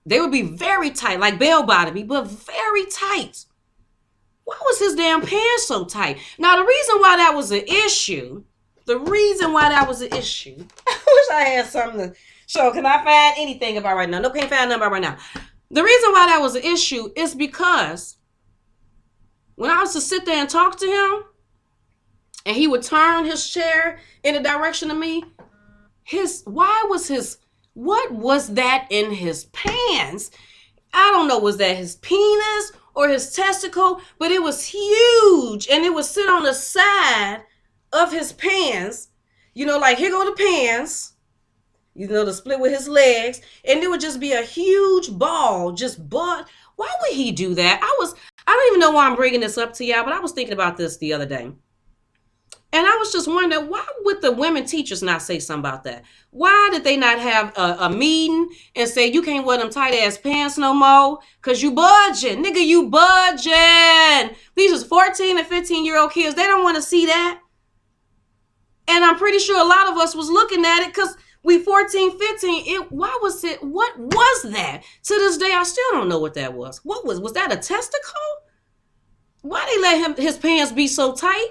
They would be very tight, like bell bottomy, but very tight. Why was his damn pants so tight? Now, the reason why that was an issue, I wish I had something to show. Can I find anything about right now? No, can't find nothing about right now. The reason why that was an issue is because when I was to sit there and talk to him, and he would turn his chair in the direction of me. What was that in his pants? I don't know, was that his penis or his testicle? But it was huge, and it would sit on the side of his pants. Like, here go the pants, the split with his legs, and it would just be a huge ball, just butt. Why would he do that? I don't even know why I'm bringing this up to y'all, but I was thinking about this the other day. And I was just wondering, why would the women teachers not say something about that? Why did they not have a meeting and say, you can't wear them tight ass pants no more because you budging. Nigga, you budging. These are 14 and 15-year-old kids. They don't want to see that. And I'm pretty sure a lot of us was looking at it because we 14, 15. What was that? To this day, I still don't know what that was. Was that a testicle? Why they let his pants be so tight?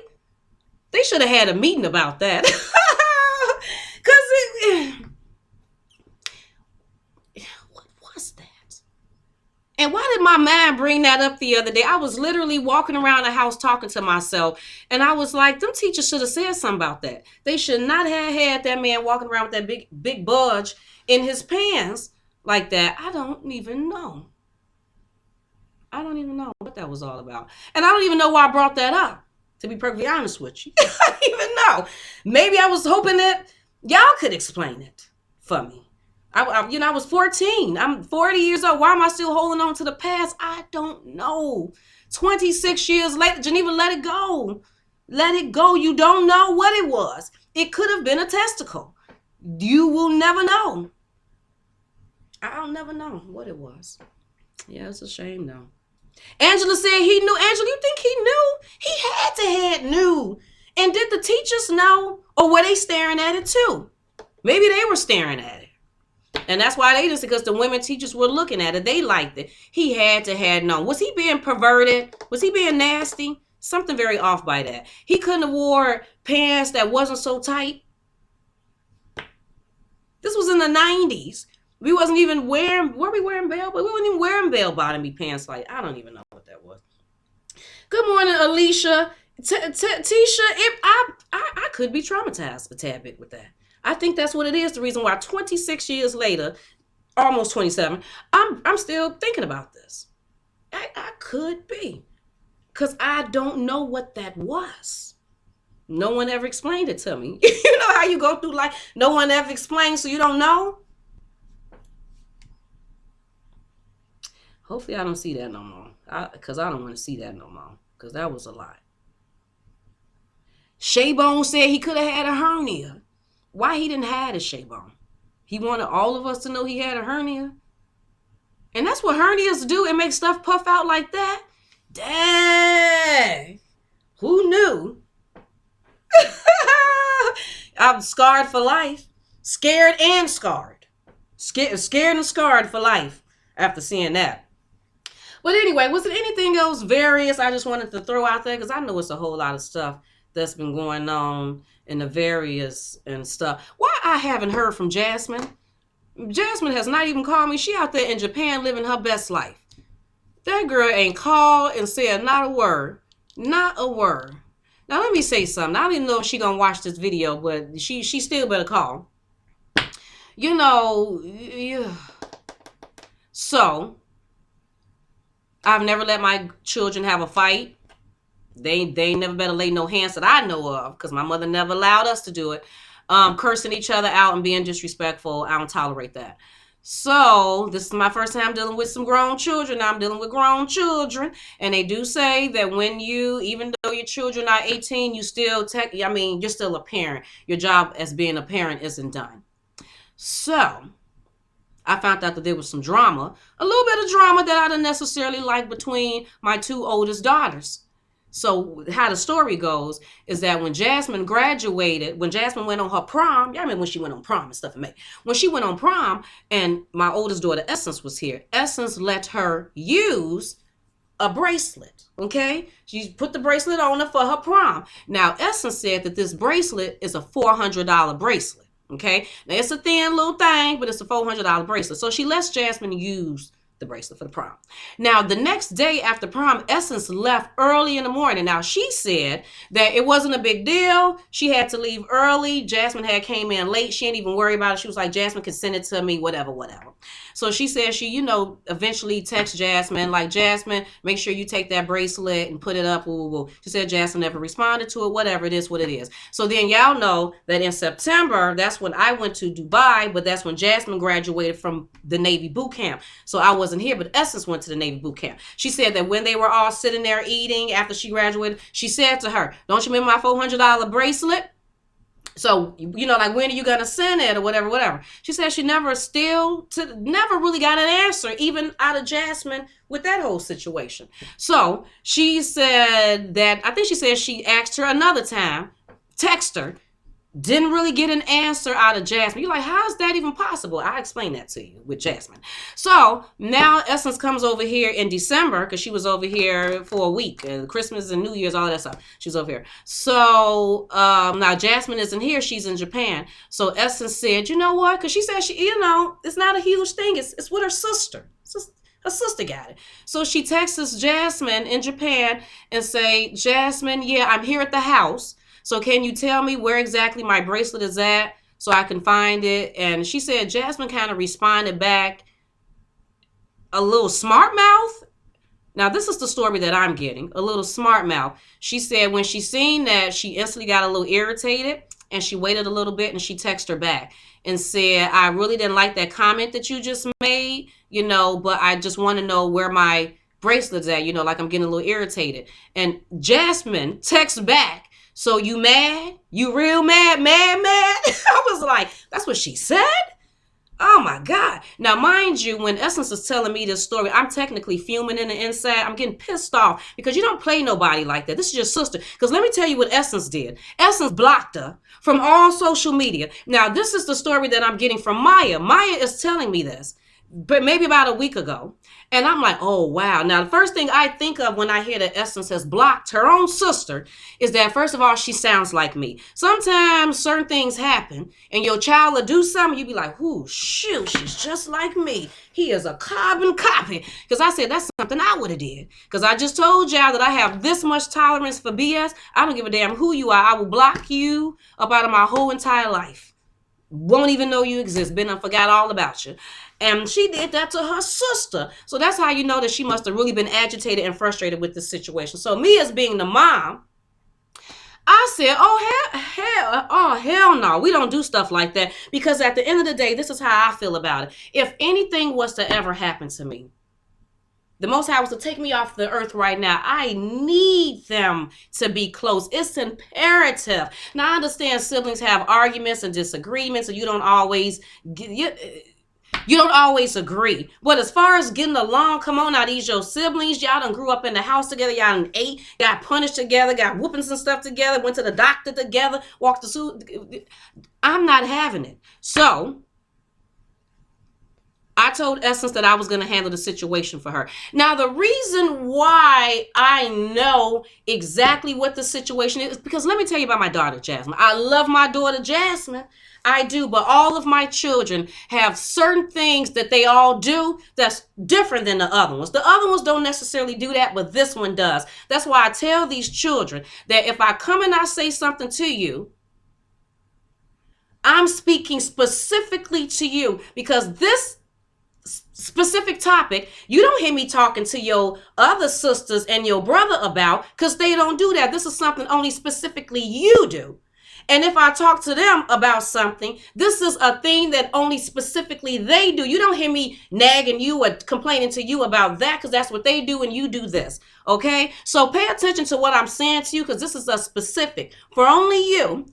They should have had a meeting about that. Because what was that? And why did my mind bring that up the other day? I was literally walking around the house talking to myself, and I was like, them teachers should have said something about that. They should not have had that man walking around with that big budge in his pants like that. I don't even know what that was all about. And I don't even know why I brought that up, to be perfectly honest with you. I don't even know. Maybe I was hoping that y'all could explain it for me. I was 14. I'm 40 years old. Why am I still holding on to the past? I don't know. 26 years later, Geneva, let it go. Let it go. You don't know what it was. It could have been a testicle. You will never know. I'll never know what it was. Yeah, it's a shame though. Angela said he knew. Angela, you think he knew? He had to have knew. And did the teachers know? Or were they staring at it too? Maybe they were staring at it. And that's why they just, because the women teachers were looking at it. They liked it. He had to have known. Was he being perverted? Was he being nasty? Something very off by that. He couldn't have wore pants that wasn't so tight. This was in the 90s. We wasn't even wearing, were we wearing bell? But we weren't even wearing bell-bottomy pants. Like, I don't even know what that was. Good morning, Alicia. Tisha, I could be traumatized a tad bit with that. I think that's what it is. The reason why 26 years later, almost 27, I'm still thinking about this. I could be. Because I don't know what that was. No one ever explained it to me. You know how you go through life? No one ever explained, so you don't know? Hopefully I don't see that no more. Because I don't want to see that no more. Because that was a lot. Shaybone said he could have had a hernia. Why he didn't have a Shaybone? He wanted all of us to know he had a hernia. And that's what hernias do. It makes stuff puff out like that. Dang. Who knew? I'm scarred for life. Scared and scarred. Scared and scarred for life after seeing that. But anyway, was it anything else various I just wanted to throw out there? Because I know it's a whole lot of stuff that's been going on in the various and stuff. Why I haven't heard from Jasmine? Jasmine has not even called me. She out there in Japan living her best life. That girl ain't called and said not a word. Not a word. Now let me say something. I don't even know if she gonna watch this video, but she still better call. You know, yeah. So I've never let my children have a fight. They never better lay no hands that I know of, because my mother never allowed us to do it. Cursing each other out and being disrespectful, I don't tolerate that. So this is my first time dealing with some grown children. Now I'm dealing with grown children, and they do say that when you, even though your children are 18, you still you're still a parent. Your job as being a parent isn't done. So I found out that there was some drama, a little bit of drama that I didn't necessarily like between my two oldest daughters. So how the story goes is that when Jasmine graduated, when Jasmine went on her prom, y'all remember when she went on prom and stuff in May. When she went on prom and my oldest daughter Essence was here, Essence let her use a bracelet, okay? She put the bracelet on her for her prom. Now Essence said that this bracelet is a $400 bracelet, okay? Now it's a thin little thing, but it's a $400 bracelet. So she lets Jasmine use the bracelet for the prom. Now, the next day after prom, Essence left early in the morning. Now, she said that it wasn't a big deal. She had to leave early. Jasmine had came in late. She didn't even worry about it. She was like, Jasmine can send it to me, whatever. So she said she, eventually text Jasmine, like, Jasmine, make sure you take that bracelet and put it up. She said Jasmine never responded to it, whatever it is, what it is. So then y'all know that in September, that's when I went to Dubai, but that's when Jasmine graduated from the Navy boot camp. So I wasn't here, but Essence went to the Navy boot camp. She said that when they were all sitting there eating after she graduated, she said to her, don't you remember my $400 bracelet? So, like, when are you going to send it or whatever. She said she never really got an answer, even out of Jasmine with that whole situation. So she said that, I think she said she asked her another time, text her, didn't really get an answer out of Jasmine. You're like, how is that even possible? I'll explain that to you with Jasmine. So now Essence comes over here in December because she was over here for a week. Christmas and New Year's, all that stuff. She was over here. So now Jasmine isn't here. She's in Japan. So Essence said, you know what? Because she said, it's not a huge thing. It's with her sister. Her sister got it. So she texts Jasmine in Japan and say, Jasmine, yeah, I'm here at the house. So can you tell me where exactly my bracelet is at so I can find it? And she said Jasmine kind of responded back a little smart mouth. Now, this is the story that I'm getting, a little smart mouth. She said when she seen that, she instantly got a little irritated and she waited a little bit and she texted her back and said, I really didn't like that comment that you just made, but I just want to know where my bracelet's at, like I'm getting a little irritated. And Jasmine texts back, so you mad? You real mad? I was like, that's what she said? Oh my God. Now, mind you, when Essence is telling me this story, I'm technically fuming in the inside. I'm getting pissed off because you don't play nobody like that. This is your sister. Because let me tell you what Essence did. Essence blocked her from all social media. Now, this is the story that I'm getting from Maya. Maya is telling me this, but maybe about a week ago. And I'm like, oh, wow. Now, the first thing I think of when I hear that Essence has blocked her own sister is that, first of all, she sounds like me. Sometimes certain things happen and your child will do something. You be like, ooh, shoot, she's just like me. He is a carbon copy. Because I said that's something I would have did. Because I just told y'all that I have this much tolerance for BS. I don't give a damn who you are. I will block you up out of my whole entire life. Won't even know you exist. Been and forgot all about you. And she did that to her sister. So that's how you know that she must have really been agitated and frustrated with this situation. So me as being the mom, I said, hell no. We don't do stuff like that. Because at the end of the day, this is how I feel about it. If anything was to ever happen to me, the Most High was to take me off the earth right now, I need them to be close. It's imperative. Now, I understand siblings have arguments and disagreements, and you don't always agree. But as far as getting along, come on now, these your siblings. Y'all done grew up in the house together. Y'all done ate, got punished together, got whoopings and stuff together, went to the doctor together, walked the suit. I'm not having it. So I told Essence that I was going to handle the situation for her. Now, the reason why I know exactly what the situation is because let me tell you about my daughter, Jasmine. I love my daughter, Jasmine. I do, but all of my children have certain things that they all do that's different than the other ones. The other ones don't necessarily do that, but this one does. That's why I tell these children that if I come and I say something to you, I'm speaking specifically to you because this specific topic, you don't hear me talking to your other sisters and your brother about because they don't do that. This is something only specifically you do. And if I talk to them about something, this is a thing that only specifically they do. You don't hear me nagging you or complaining to you about that because that's what they do and you do this. Okay? So pay attention to what I'm saying to you because this is a specific for only you.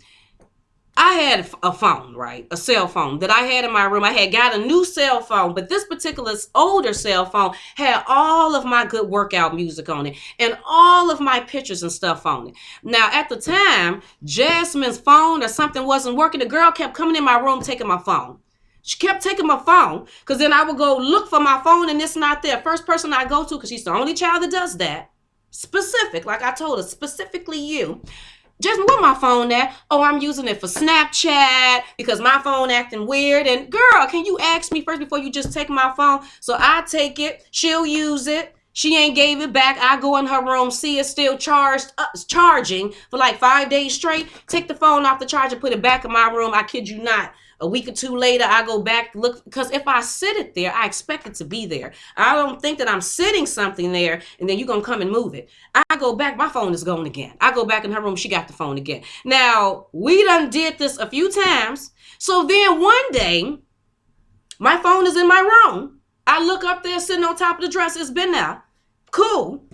I had a phone, right? A cell phone that I had in my room. I had got a new cell phone, but this particular older cell phone had all of my good workout music on it and all of my pictures and stuff on it. Now, at the time, Jasmine's phone or something wasn't working. The girl kept coming in my room taking my phone. She kept taking my phone because then I would go look for my phone and it's not there. First person I go to, because she's the only child that does that. Specific, like I told her, specifically you. Jasmine, where my phone at? Oh, I'm using it for Snapchat because my phone acting weird. And girl, can you ask me first before you just take my phone? So I take it. She'll use it. She ain't gave it back. I go in her room, see it still charging for like 5 days straight. Take the phone off the charger, put it back in my room. I kid you not. A week or two later, I go back, look, because if I sit it there, I expect it to be there. I don't think that I'm sitting something there and then you're going to come and move it. I go back, my phone is gone again. I go back in her room, she got the phone again. Now, we done did this a few times. So then one day, my phone is in my room. I look up there sitting on top of the dresser. It's been there. Cool.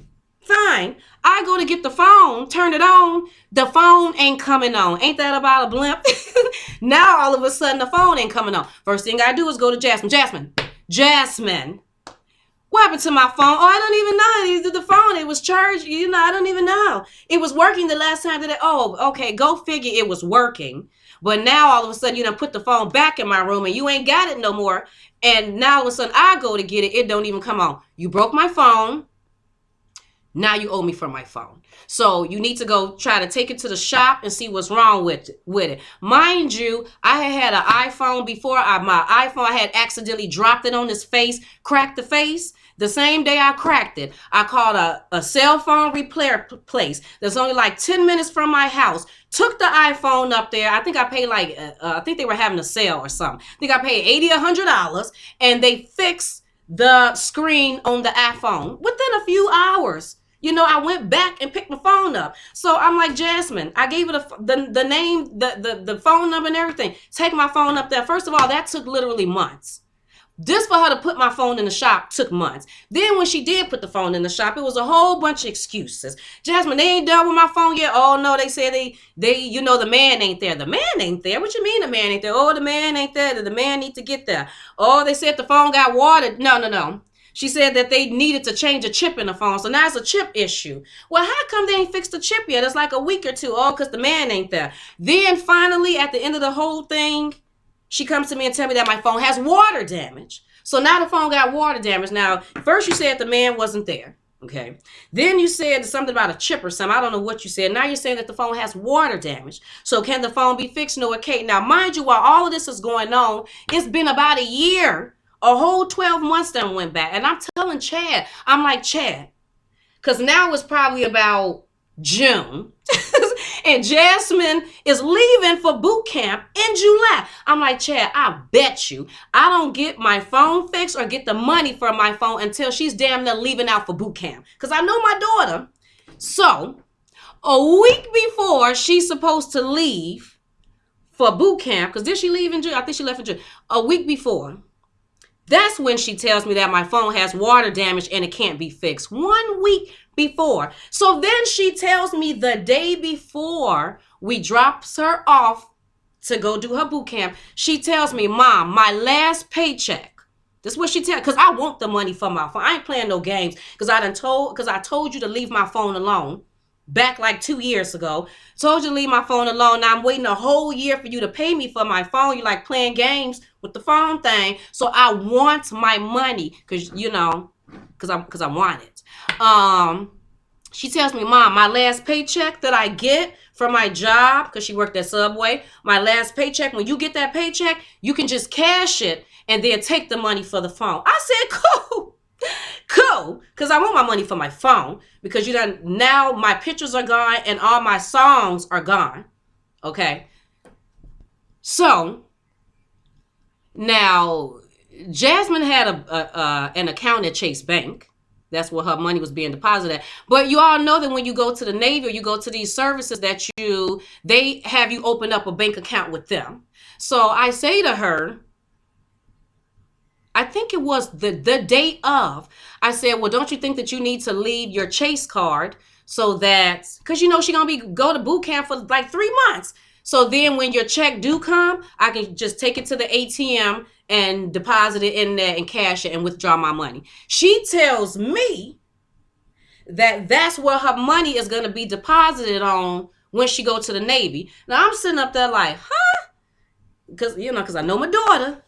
Fine. I go to get the phone, turn it on. The phone ain't coming on. Ain't that about a blimp? Now all of a sudden the phone ain't coming on. First thing I do is go to Jasmine. Jasmine. What happened to my phone? Oh, I don't even know. The phone, it was charged. I don't even know. It was working the last time that okay, go figure it was working. But now all of a sudden you done put the phone back in my room and you ain't got it no more. And now all of a sudden I go to get it. It don't even come on. You broke my phone. Now you owe me for my phone. So you need to go try to take it to the shop and see what's wrong with it. Mind you, I had an iPhone before. I had accidentally dropped it on his face, cracked the face. The same day I cracked it, I called a cell phone repair place that's only like 10 minutes from my house. Took the iPhone up there. I think I paid I think they were having a sale or something. I think I paid $80 or $100 and they fixed the screen on the iPhone within a few hours. I went back and picked my phone up. So I'm like, Jasmine, I gave it the name, the phone number and everything. Take my phone up there. First of all, that took literally months. This for her to put my phone in the shop took months. Then when she did put the phone in the shop, it was a whole bunch of excuses. Jasmine, they ain't done with my phone yet. Oh no, they said they the man ain't there. The man ain't there. What you mean the man ain't there? Oh, the man ain't there. The man need to get there. Oh, they said the phone got watered. No. She said that they needed to change a chip in the phone. So now it's a chip issue. Well, how come they ain't fixed the chip yet? It's like a week or two. Oh, because the man ain't there. Then finally, at the end of the whole thing, she comes to me and tells me that my phone has water damage. So now the phone got water damage. Now, first you said the man wasn't there. Okay. Then you said something about a chip or something. I don't know what you said. Now you're saying that the phone has water damage. So can the phone be fixed? No, it can't. Now, mind you, while all of this is going on, it's been about a year. A whole 12 months done went back. And I'm telling Chad, I'm like, Chad, because now it's probably about June. And Jasmine is leaving for boot camp in July. I'm like, Chad, I bet you I don't get my phone fixed or get the money for my phone until she's damn near leaving out for boot camp. Because I know my daughter. So a week before she's supposed to leave for boot camp, because did she leave in June? I think she left in June. A week before. That's when she tells me that my phone has water damage and it can't be fixed. 1 week before. So then she tells me the day before we drops her off to go do her boot camp, she tells me, Mom, my last paycheck. This is what she tells, because I want the money for my phone. I ain't playing no games because I told you to leave my phone alone. Back like 2 years ago. Told you to leave my phone alone. Now I'm waiting a whole year for you to pay me for my phone. You like playing games with the phone thing. So I want my money because I want it. She tells me, Mom, my last paycheck that I get from my job, because she worked at Subway, my last paycheck, when you get that paycheck, you can just cash it and then take the money for the phone. I said, cool, because I want my money for my phone, because now my pictures are gone and all my songs are gone. Okay. So now Jasmine had an account at Chase Bank. That's where her money was being deposited at. But you all know that when you go to the Navy or you go to these services that they have you open up a bank account with them. So I say to her, I think it was the day of, I said, well, don't you think that you need to leave your Chase card so that, because she's going to go to boot camp for like 3 months. So then when your check do come, I can just take it to the ATM and deposit it in there and cash it and withdraw my money. She tells me that that's where her money is going to be deposited on when she go to the Navy. Now I'm sitting up there like, huh? Because I know my daughter.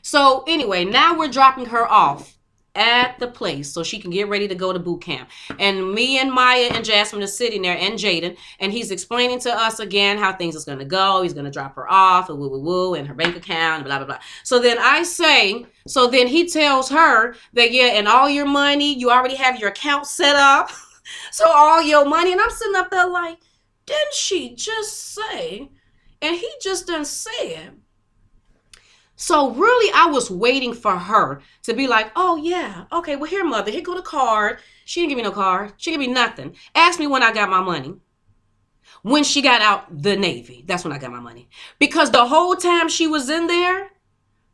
So anyway, now we're dropping her off at the place so she can get ready to go to boot camp. And me and Maya and Jasmine are sitting there, and Jaden, and he's explaining to us again how things is going to go. He's going to drop her off and woo and her bank account and blah blah blah. So then then he tells her that, yeah, and all your money, you already have your account set up. So all your money, and I'm sitting up there like, didn't she just say? And he just done said. So really, I was waiting for her to be like, oh, yeah, okay, well, here, mother, here go the card. She didn't give me no card. She didn't give me nothing. Ask me when I got my money. When she got out the Navy, that's when I got my money. Because the whole time she was in there,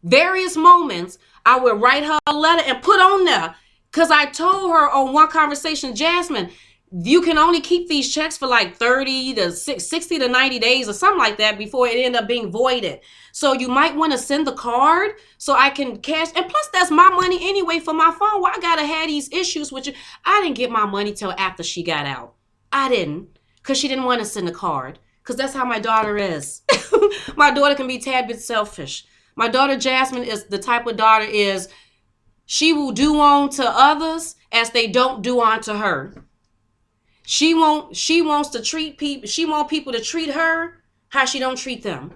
various moments, I would write her a letter and put on there. Because I told her on one conversation, Jasmine, you can only keep these checks for like 30 to 60 to 90 days or something like that before it end up being voided. So you might want to send the card so I can cash. And plus, that's my money anyway for my phone. Why I got to have these issues with you? I didn't get my money till after she got out. I didn't, because she didn't want to send a card. Because that's how my daughter is. My daughter can be a tad bit selfish. My daughter Jasmine is the type of daughter is, she will do on to others as they don't do on to her. She wants to treat people, she wants people to treat her how she don't treat them,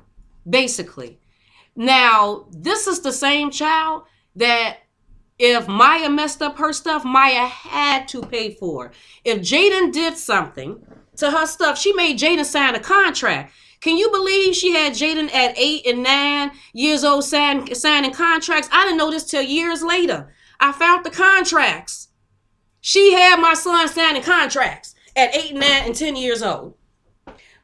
basically. Now, this is the same child that if Maya messed up her stuff, Maya had to pay for. If Jaden did something to her stuff, she made Jaden sign a contract. Can you believe she had Jaden at 8 and 9 years old signing contracts? I didn't know this till years later. I found the contracts. She had my son signing contracts at 8, 9, and 10 years old.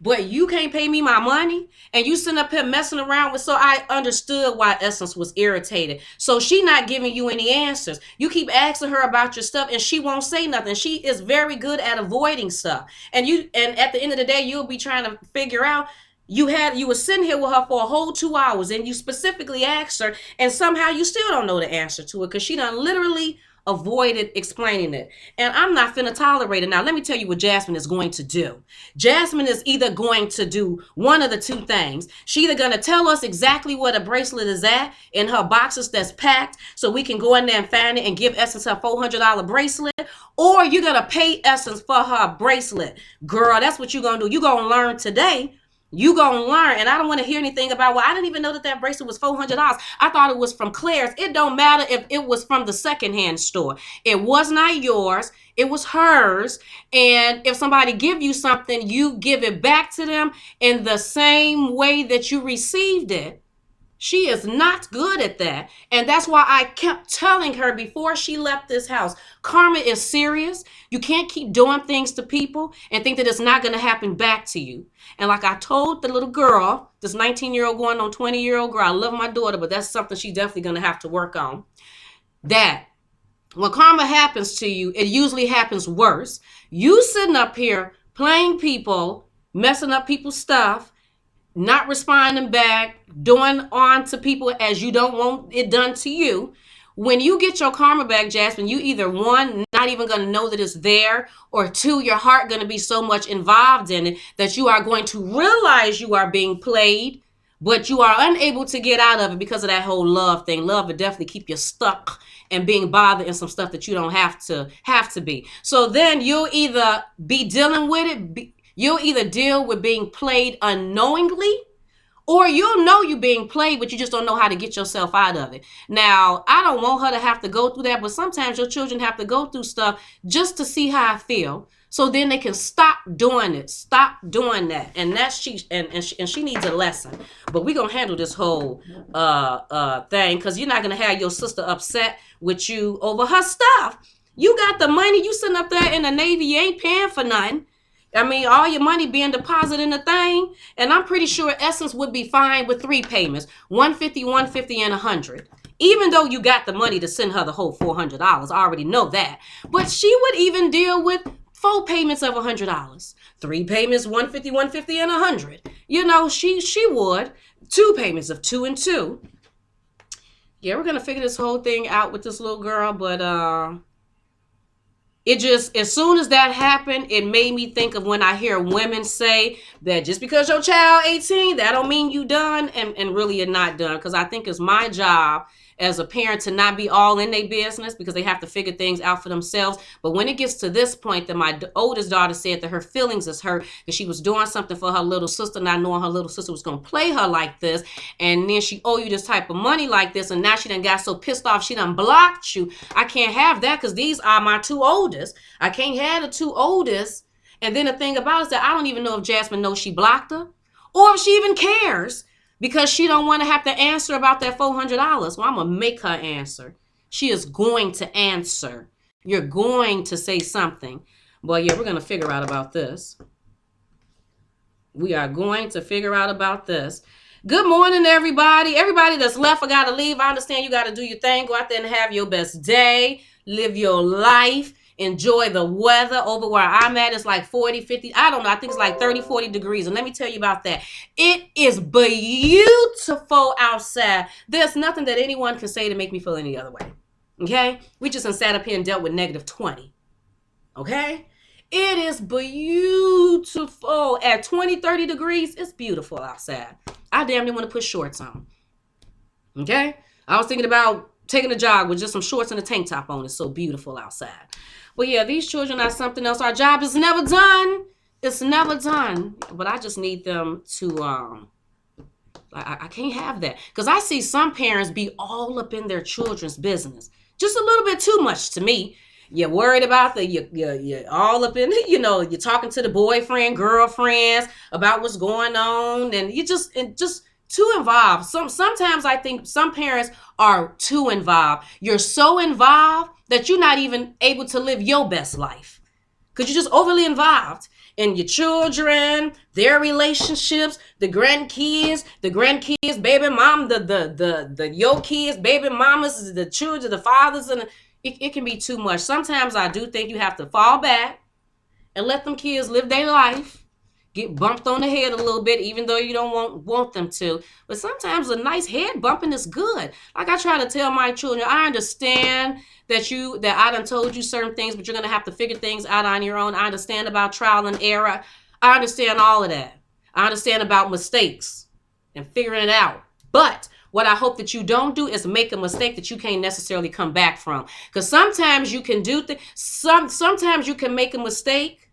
But you can't pay me my money, and you sitting up here messing around with, so I understood why Essence was irritated. So she not giving you any answers. You keep asking her about your stuff, and she won't say nothing. She is very good at avoiding stuff. And at the end of the day, you'll be trying to figure out, you were sitting here with her for a whole 2 hours, and you specifically asked her, and somehow you still don't know the answer to it, because she done literally avoided explaining it. And I'm not finna tolerate it. Now, let me tell you what Jasmine is going to do. Jasmine is either going to do one of the two things. She either going to tell us exactly where the bracelet is at in her boxes that's packed so we can go in there and find it and give Essence her $400 bracelet, or you're going to pay Essence for her bracelet. Girl, that's what you're going to do. You're going to learn today. You gonna learn. And I don't want to hear anything about, well, I didn't even know that bracelet was $400. I thought it was from Claire's. It don't matter if it was from the secondhand store. It was not yours. It was hers. And if somebody give you something, you give it back to them in the same way that you received it. She is not good at that. And that's why I kept telling her before she left this house, karma is serious. You can't keep doing things to people and think that it's not going to happen back to you. And like I told the little girl, this 19-year-old going on 20-year-old girl, I love my daughter, but that's something she's definitely going to have to work on. That when karma happens to you, it usually happens worse. You sitting up here playing people, messing up people's stuff, not responding back, doing on to people as you don't want it done to you. When you get your karma back, Jasmine, you either one, not even going to know that it's there, or two, your heart going to be so much involved in it that you are going to realize you are being played, but you are unable to get out of it because of that whole love thing. Love will definitely keep you stuck and being bothered in some stuff that you don't have to be. So then you'll either be dealing with it, you'll either deal with being played unknowingly, or you'll know you're being played, but you just don't know how to get yourself out of it. Now, I don't want her to have to go through that, but sometimes your children have to go through stuff just to see how I feel, so then they can stop doing it, stop doing that. And that's she needs a lesson. But we're gonna handle this whole thing, because you're not gonna have your sister upset with you over her stuff. You got the money, you sitting up there in the Navy, you ain't paying for nothing. I mean, all your money being deposited in the thing, and I'm pretty sure Essence would be fine with 3 payments, $150, $150, and $100. Even though you got the money to send her the whole $400, I already know that. But she would even deal with 4 payments of $100, 3 payments, $150, $150, and $100. You know, she would. 2 payments of 2 and 2. Yeah, we're gonna figure this whole thing out with this little girl, but it just, as soon as that happened, it made me think of when I hear women say that just because your child 18, that don't mean you done, and really you're not done. Because I think it's my job as a parent to not be all in their business because they have to figure things out for themselves. But when it gets to this point, that my oldest daughter said that her feelings is hurt because she was doing something for her little sister, not knowing her little sister was going to play her like this. And then she owe you this type of money like this. And now she done got so pissed off, she done blocked you. I can't have that because these are my two oldest. I can't have the two oldest. And then the thing about it is that I don't even know if Jasmine knows she blocked her or if she even cares because she don't want to have to answer about that $400. Well, I'm going to make her answer. She is going to answer. You're going to say something. Well, yeah, we're going to figure out about this. We are going to figure out about this. Good morning, everybody. Everybody that's left or got to leave, I understand you got to do your thing. Go out there and have your best day. Live your life. Enjoy the weather. Over where I'm at, it's like 40, 50. I don't know. I think it's like 30, 40 degrees. And let me tell you about that. It is beautiful outside. There's nothing that anyone can say to make me feel any other way. Okay? We just sat up here and dealt with negative 20. Okay? It is beautiful. At 20, 30 degrees, it's beautiful outside. I damn near want to put shorts on. Okay? I was thinking about taking a jog with just some shorts and a tank top on. It's so beautiful outside. But yeah, these children are something else. Our job is never done. It's never done. But I just need them to, I can't have that. Because I see some parents be all up in their children's business. Just a little bit too much to me. You're worried about you're all up in, you're talking to the boyfriend, girlfriends about what's going on. And you just too involved. Sometimes I think some parents are too involved. You're so involved that you're not even able to live your best life because you're just overly involved in your children, their relationships, the grandkids, baby mom, the your kids, baby mamas, the children, the fathers, and it can be too much. Sometimes I do think you have to fall back and let them kids live their life. Get bumped on the head a little bit, even though you don't want them to. But sometimes a nice head bumping is good. Like I try to tell my children, I understand that I done told you certain things, but you're going to have to figure things out on your own. I understand about trial and error. I understand all of that. I understand about mistakes and figuring it out. But what I hope that you don't do is make a mistake that you can't necessarily come back from. Because sometimes you can do things. Sometimes you can make a mistake.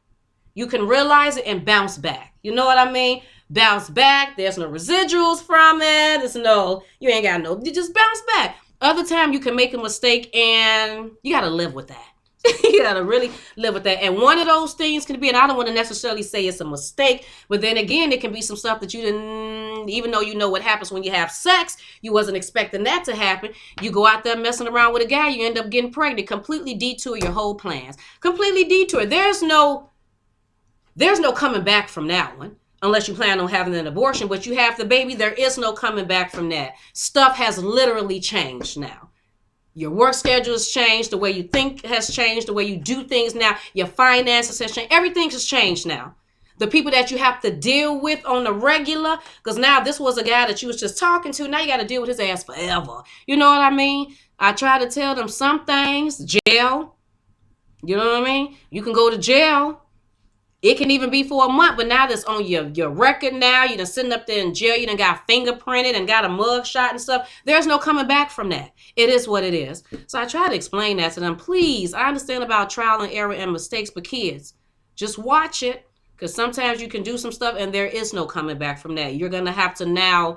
You can realize it and bounce back. You know what I mean? Bounce back. There's no residuals from it. You ain't got no, you just bounce back. Other time you can make a mistake and you got to live with that. You got to really live with that. And one of those things can be, and I don't want to necessarily say it's a mistake, but then again, it can be some stuff that you didn't, even though you know what happens when you have sex, you wasn't expecting that to happen. You go out there messing around with a guy, you end up getting pregnant, completely detour your whole plans. Completely detour. There's no coming back from that one, unless you plan on having an abortion. But you have the baby, there is no coming back from that. Stuff has literally changed now. Your work schedule has changed. The way you think has changed. The way you do things now. Your finances has changed. Everything has changed now. The people that you have to deal with on the regular, because now this was a guy that you was just talking to. Now you got to deal with his ass forever. You know what I mean? I try to tell them some things. Jail. You know what I mean? You can go to jail. It can even be for a month, but now that's on your record now. You done sitting up there in jail. You done got fingerprinted and got a mug shot and stuff. There's no coming back from that. It is what it is. So I try to explain that to them. Please, I understand about trial and error and mistakes, but kids, just watch it. Because sometimes you can do some stuff and there is no coming back from that. You're going to have to now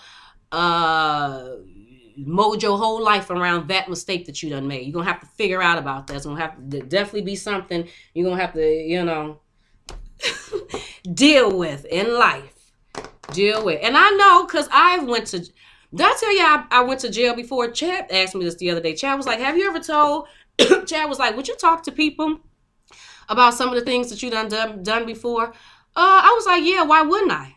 mold your whole life around that mistake that you done made. You're going to have to figure out about that. It's going to have to definitely be something you're going to have to, deal with in life. Deal with. And I know because did I tell you I went to jail before? Chad asked me this the other day. Chad was like, have you ever told, Chad was like, would you talk to people about some of the things that you done before? I was like, yeah, why wouldn't I?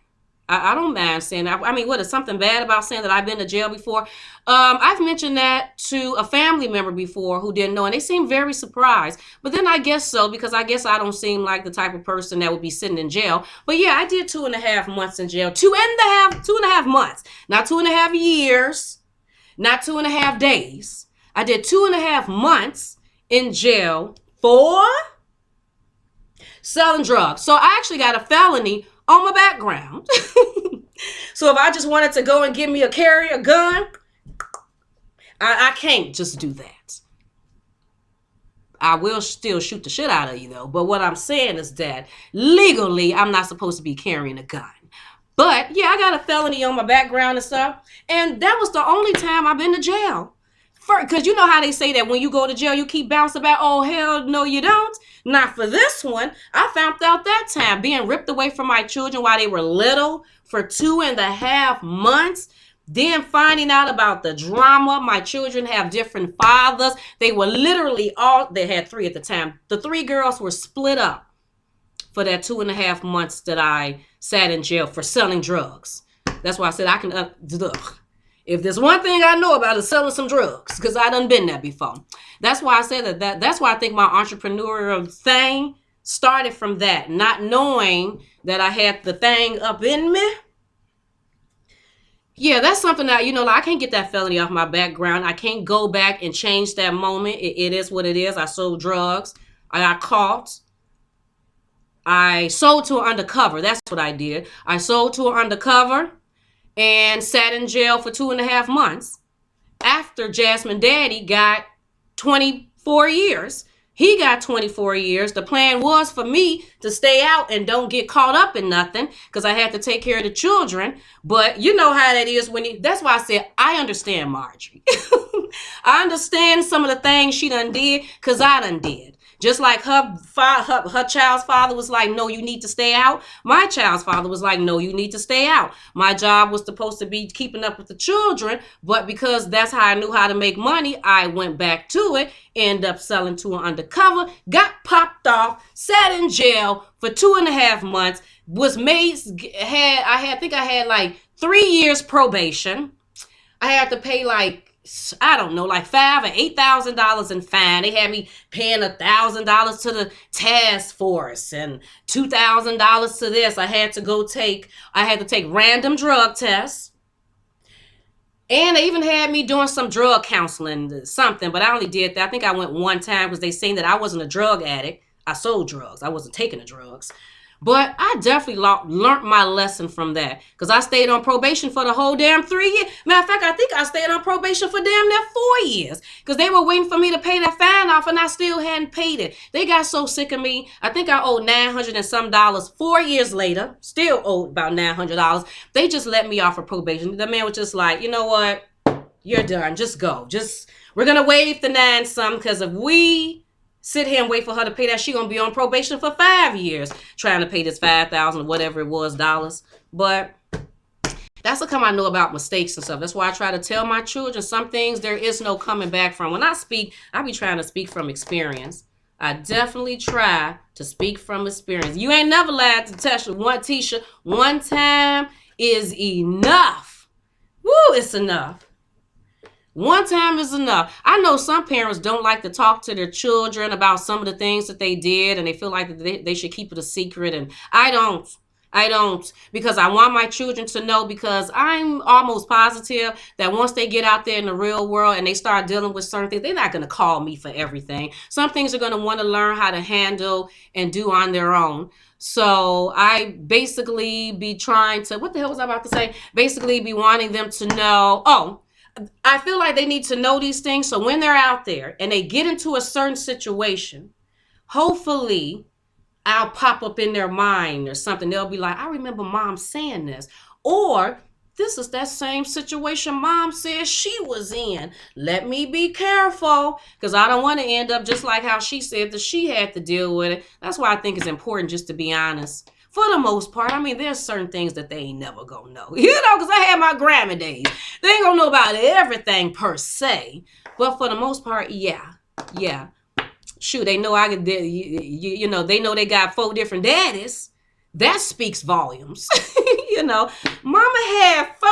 I don't mind saying that. I mean, what is something bad about saying that I've been to jail before? I've mentioned that to a family member before who didn't know, and they seemed very surprised. But then I guess so, because I guess I don't seem like the type of person that would be sitting in jail. But yeah, I did 2.5 months in jail. 2.5 months. Not 2.5 years. Not 2.5 days. I did 2.5 months in jail for selling drugs. So I actually got a felony on my background. So if I just wanted to go and give me a gun, I can't just do that. I will still shoot the shit out of you though. But what I'm saying is that legally, I'm not supposed to be carrying a gun. But yeah, I got a felony on my background and stuff. And that was the only time I've been to jail. Because you know how they say that when you go to jail, you keep bouncing back. Oh, hell no, you don't. Not for this one. I found out that time being ripped away from my children while they were little for 2.5 months. Then finding out about the drama. My children have different fathers. They were literally they had 3 at the time. The 3 girls were split up for that 2.5 months that I sat in jail for selling drugs. That's why I said I can, if there's one thing I know about is selling some drugs, because I done been there before. That's why I said that's why I think my entrepreneurial thing started from that, not knowing that I had the thing up in me. Yeah, that's something that, like, I can't get that felony off my background. I can't go back and change that moment. It is what it is. I sold drugs. I got caught. I sold to an undercover. That's what I did. I sold to an undercover and sat in jail for 2.5 months after Jasmine Daddy got 24 years. He got 24 years. The plan was for me to stay out and don't get caught up in nothing because I had to take care of the children. But you know how that is that's why I said I understand Marjorie. I understand some of the things she done did because I done did. Just like her child's father was like, no, you need to stay out. My child's father was like, no, you need to stay out. My job was supposed to be keeping up with the children, but because that's how I knew how to make money, I went back to it, ended up selling to an undercover, got popped off, sat in jail for 2.5 months, I think I had like 3 years probation. I had to pay like, I don't know, like $5,000 or $8,000 in fine. They had me paying $1,000 to the task force and $2,000 to this. I had to take random drug tests. And they even had me doing some drug counseling, something, but I only did that. I think I went one time because they seen that I wasn't a drug addict. I sold drugs. I wasn't taking the drugs. But I definitely learned my lesson from that because I stayed on probation for the whole damn 3 years. Matter of fact, I think I stayed on probation for damn near 4 years because they were waiting for me to pay that fine off and I still hadn't paid it. They got so sick of me. I think I owed $900 and some dollars 4 years later. Still owed about $900. They just let me off of probation. The man was just like, you know what? You're done. Just go. We're going to waive the 9 some because if we sit here and wait for her to pay that, she gonna be on probation for 5 years trying to pay this $5,000 or whatever it was dollars. But that's the come I know about mistakes and stuff. That's why I try to tell my children some things there is no coming back from. When I speak, I be trying to speak from experience. I definitely try to speak from experience. You ain't never lied to Tisha. One time is enough. Woo, it's enough. One time is enough. I know some parents don't like to talk to their children about some of the things that they did and they feel like they should keep it a secret. And I don't because I want my children to know, because I'm almost positive that once they get out there in the real world and they start dealing with certain things, they're not going to call me for everything. Some things are going to want to learn how to handle and do on their own. So I basically be trying to, what the hell was I about to say? Basically be wanting them to know, I feel like they need to know these things so when they're out there and they get into a certain situation, hopefully I'll pop up in their mind or something. They'll be like, I remember mom saying this. Or this is that same situation mom said she was in. Let me be careful because I don't want to end up just like how she said that she had to deal with it. That's why I think it's important just to be honest. For the most part, I mean, there's certain things that they ain't never gonna know. Because I had my grandma days. They ain't gonna know about everything per se. But for the most part, yeah. Shoot, they know they know they got 4 different daddies. That speaks volumes. Mama had 4.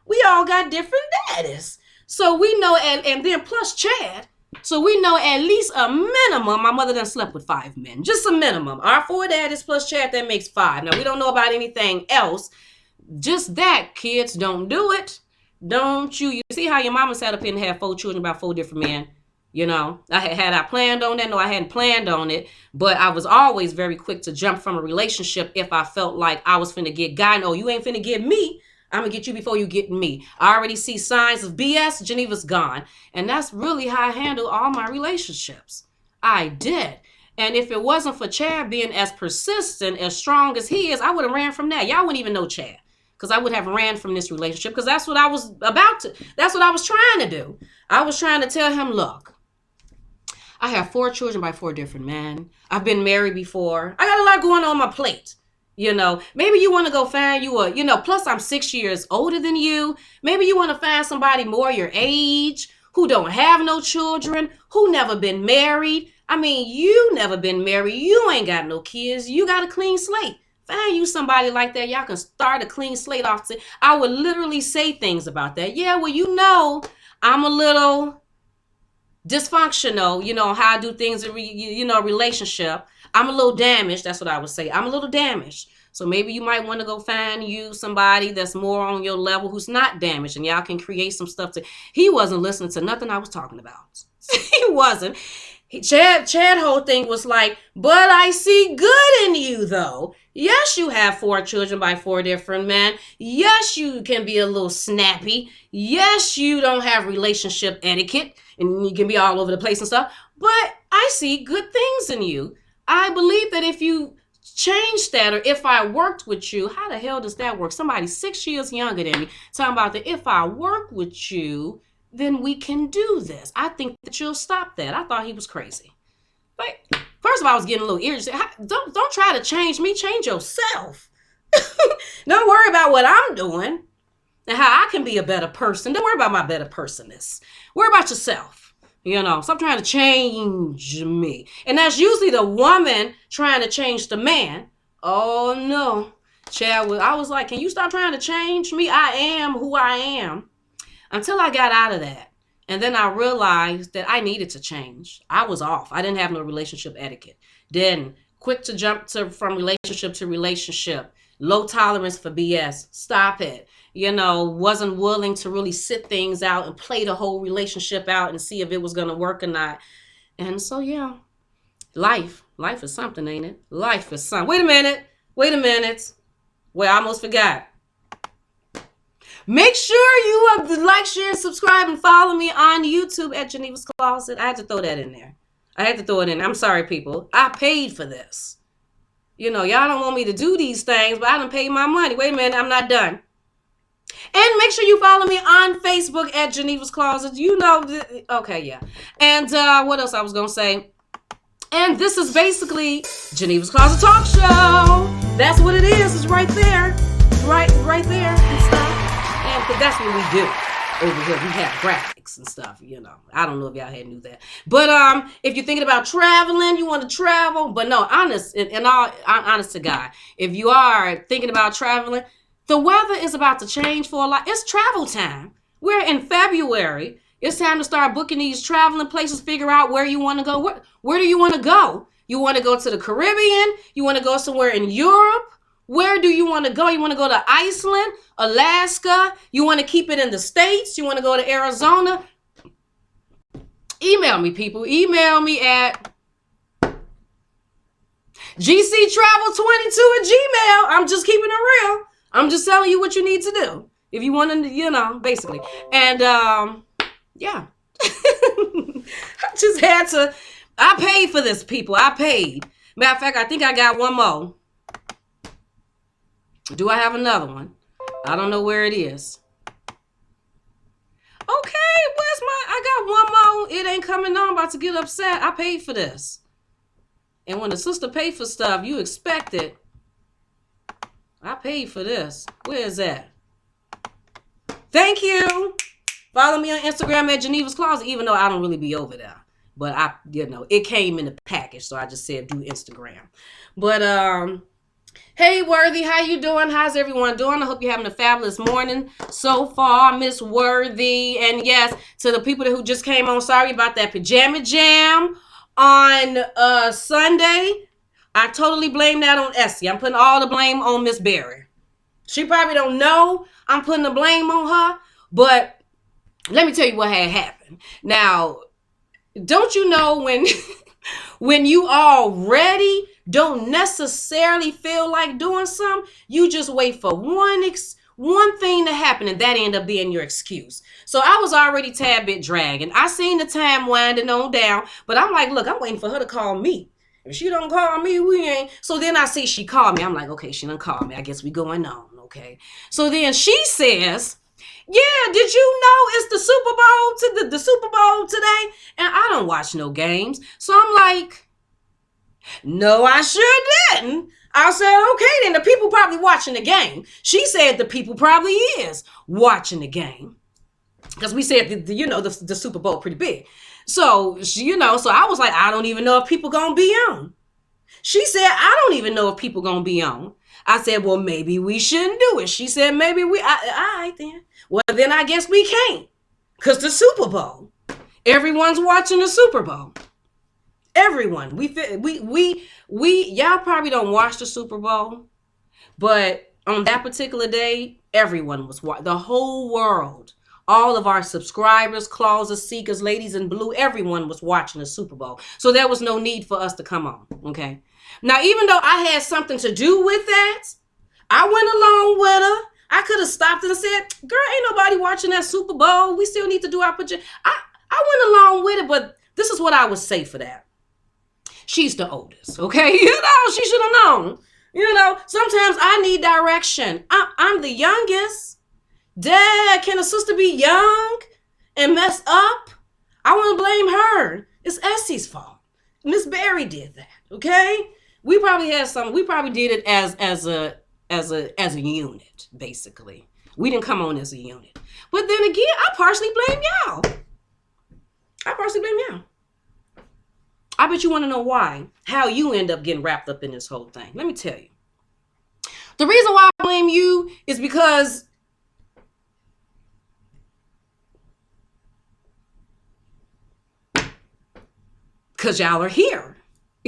We all got different daddies. So we know, and then plus Chad. So we know at least a minimum, my mother done slept with 5 men. Just a minimum. Our 4 daddies plus Chad, that makes 5. Now, we don't know about anything else. Just that, kids, don't do it. Don't you? You see how your mama sat up here and had 4 children, about 4 different men? I planned on that? No, I hadn't planned on it. But I was always very quick to jump from a relationship if I felt like I was finna get got. No, you ain't finna get me. I'm going to get you before you get me. I already see signs of BS. Geneva's gone. And that's really how I handle all my relationships. I did. And if it wasn't for Chad being as persistent, as strong as he is, I would have ran from that. Y'all wouldn't even know Chad. Because I would have ran from this relationship. Because that's what I was that's what I was trying to do. I was trying to tell him, look, I have 4 children by 4 different men. I've been married before. I got a lot going on my plate. Maybe you want to go find you plus I'm 6 years older than you. Maybe you want to find somebody more your age who don't have no children, who never been married. I mean, you never been married. You ain't got no kids. You got a clean slate. Find you somebody like that. Y'all can start a clean slate off. I would literally say things about that. Yeah, well, I'm a little dysfunctional, how I do things in relationship. I'm a little damaged. That's what I would say. I'm a little damaged. So maybe you might want to go find you somebody that's more on your level who's not damaged, and y'all can create some stuff. He wasn't listening to nothing I was talking about. He wasn't. Chad whole thing was like, but I see good in you though. Yes, you have 4 children by 4 different men. Yes, you can be a little snappy. Yes, you don't have relationship etiquette and you can be all over the place and stuff. But I see good things in you. I believe that if you change that, or if I worked with you, how the hell does that work? Somebody 6 years younger than me talking about that if I work with you, then we can do this. I think that you'll stop that. I thought he was crazy. Like, first of all, I was getting a little irritated. Don't try to change me. Change yourself. Don't worry about what I'm doing and how I can be a better person. Don't worry about my better personness. Worry about yourself. Stop trying to change me. And that's usually the woman trying to change the man. Oh, no. Chad, I was like, can you stop trying to change me? I am who I am. Until I got out of that. And then I realized that I needed to change. I was off. I didn't have no relationship etiquette. Then quick to jump from relationship to relationship. Low tolerance for BS. Stop it. Wasn't willing to really sit things out and play the whole relationship out and see if it was going to work or not. And so, yeah, life is something, ain't it? Life is something. Wait a minute. Well, I almost forgot. Make sure you like, share, subscribe, and follow me on YouTube at Geneva's Closet. I had to throw that in there. I'm sorry, people. I paid for this. Y'all don't want me to do these things, but I done paid my money. Wait a minute, I'm not done. And make sure you follow me on Facebook at Geneva's Closet. Okay, yeah. And what else I was going to say? And this is basically Geneva's Closet Talk Show. That's what it is. It's right there. Right there and stuff. And because that's what we do over here. We have graphics and stuff, I don't know if y'all knew that. But if you're thinking about traveling, you want to travel. But no, honest to God, if you are thinking about traveling, the weather is about to change for a lot. It's travel time. We're in February. It's time to start booking these traveling places, figure out where you want to go. Where do you want to go? You want to go to the Caribbean? You want to go somewhere in Europe? Where do you want to go? You want to go to Iceland, Alaska? You want to keep it in the States? You want to go to Arizona? Email me, people. Email me at gctravel22@gmail. I'm just keeping it real. I'm just telling you what you need to do. If you want to, basically. And, yeah. I paid for this, people. I paid. Matter of fact, I think I got one more. Do I have another one? I don't know where it is. Okay, I got one more. It ain't coming on. I'm about to get upset. I paid for this. And when the sister paid for stuff, you expect it. I paid for this. Where is that? Thank you. Follow me on Instagram at Geneva's Closet, even though I don't really be over there. But it came in the package, so I just said do Instagram. But hey, Worthy, how you doing? How's everyone doing? I hope you're having a fabulous morning so far, Miss Worthy. And yes, to the people who just came on, sorry about that pajama jam on Sunday. I totally blame that on Essie. I'm putting all the blame on Miss Berry. She probably don't know I'm putting the blame on her, but let me tell you what had happened. Now, don't you know when you already don't necessarily feel like doing something, you just wait for one one thing to happen, and that ended up being your excuse. So I was already tad bit dragging. I seen the time winding on down, but I'm like, look, I'm waiting for her to call me. If she don't call me, we ain't. So then I see she called me. I'm like, okay, she done called me. I guess we going on, okay? So then she says, yeah, did you know it's the Super Bowl the Super Bowl today? And I don't watch no games. So I'm like, no, I sure didn't. I said, okay, then the people probably watching the game. She said the people probably is watching the game. Because we said, the Super Bowl pretty big. So, so I was like, I don't even know if people going to be on. She said, I don't even know if people going to be on. I said, well, maybe we shouldn't do it. She said, maybe all right then. Well, then I guess we can't. Because the Super Bowl. Everyone's watching the Super Bowl. Everyone. Y'all probably don't watch the Super Bowl. But on that particular day, everyone was watching. The whole world. All of our subscribers, Closett Seekers, Ladies in Blue, everyone was watching the Super Bowl. So there was no need for us to come on, okay? Now, even though I had something to do with that, I went along with her. I could have stopped and said, girl, ain't nobody watching that Super Bowl. We still need to do our project. I went along with it, but this is what I would say for that. She's the oldest, okay? She should have known. Sometimes I need direction. I'm the youngest. Dad, can a sister be young and mess up? I want to blame her. It's Essie's fault. Miss Barry did that. Okay? We probably did it as a unit, basically. We didn't come on as a unit. But then again, I partially blame y'all. I bet you want to know why. How you end up getting wrapped up in this whole thing. Let me tell you. The reason why I blame you is because y'all are here.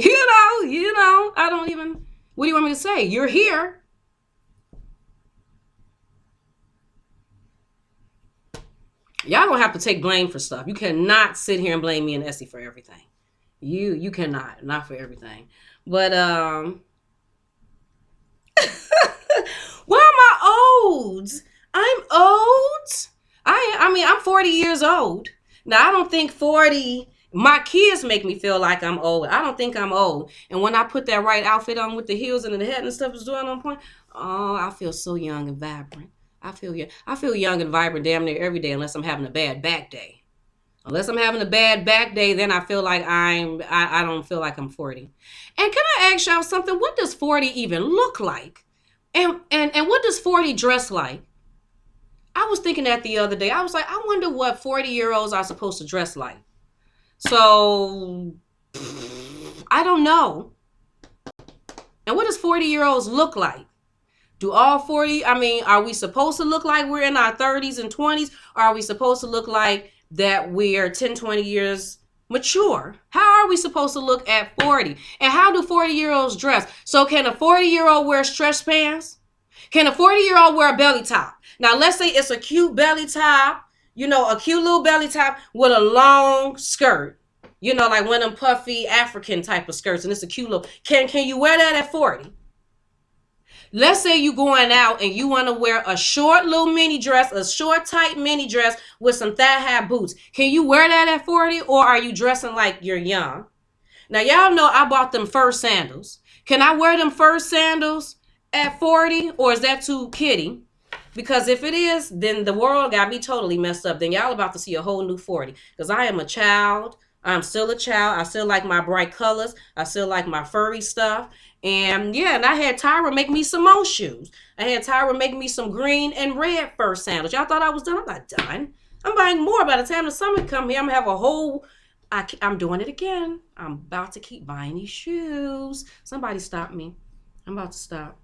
I don't even, what do you want me to say? You're here. Y'all gonna have to take blame for stuff. You cannot sit here and blame me and Essie for everything. You cannot, not for everything. But why am I old? I'm old. I'm 40 years old. Now I don't think 40. My kids make me feel like I'm old. I don't think I'm old. And when I put that right outfit on with the heels and the hat and stuff is doing on point, oh, I feel so young and vibrant. I feel young and vibrant damn near every day unless I'm having a bad back day. Unless I'm having a bad back day, then I feel like I don't feel like I'm 40. And can I ask y'all something? What does 40 even look like? And what does 40 dress like? I was thinking that the other day. I was like, I wonder what 40-year-olds are supposed to dress like. So, I don't know. And what does 40-year-olds look like? Do all 40, are we supposed to look like we're in our 30s and 20s? Or are we supposed to look like that we're 10, 20 years mature? How are we supposed to look at 40? And how do 40-year-olds dress? So can a 40-year-old wear stretch pants? Can a 40-year-old wear a belly top? Now, let's say it's a cute belly top. A cute little belly top with a long skirt. Like one of them puffy African type of skirts. And it's a cute little. Can you wear that at 40? Let's say you going out and you want to wear a short little mini dress, a short tight mini dress with some thigh-high boots. Can you wear that at 40? Or are you dressing like you're young? Now, y'all know I bought them fur sandals. Can I wear them fur sandals at 40? Or is that too kiddie? Because if it is, then the world got me totally messed up. Then y'all about to see a whole new 40. Because I am a child. I'm still a child. I still like my bright colors. I still like my furry stuff. And I had Tyra make me some more shoes. I had Tyra make me some green and red fur sandals. Y'all thought I was done? I'm not done. I'm buying more. By the time the summer come here, I'm going to have a whole... I'm doing it again. I'm about to keep buying these shoes. Somebody stop me. I'm about to stop.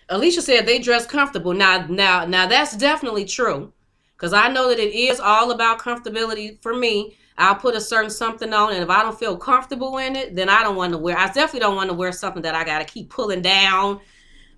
Alicia said they dress comfortable. Now that's definitely true. Because I know that it is all about comfortability for me. I'll put a certain something on, and if I don't feel comfortable in it, then I don't want to wear. I definitely don't want to wear something that I got to keep pulling down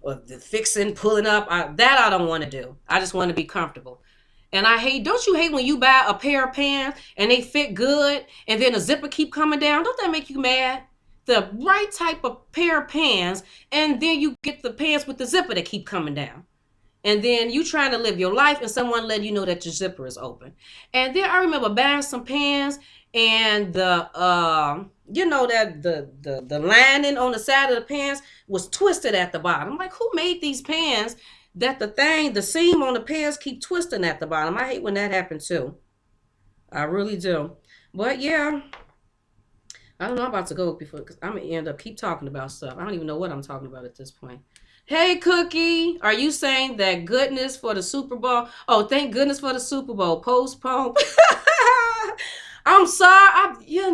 or fixing, pulling up. That I don't want to do. I just want to be comfortable. And don't you hate when you buy a pair of pants and they fit good and then the zipper keep coming down? Don't that make you mad? The right type of pair of pants and then you get the pants with the zipper that keep coming down. and then you trying to live your life and someone let you know that your zipper is open. And then I remember buying some pants, and the that the lining on the side of the pants was twisted at the bottom. I'm like, who made these pants that the seam on the pants keep twisting at the bottom? I hate when that happens too. I really do. But yeah, I don't know. I'm about to go before, because I'm gonna end up keep talking about stuff. I don't even know what I'm talking about at this point. Hey, Cookie, are you saying that goodness for the Super Bowl? Oh, thank goodness for the Super Bowl. Postpone. I'm sorry.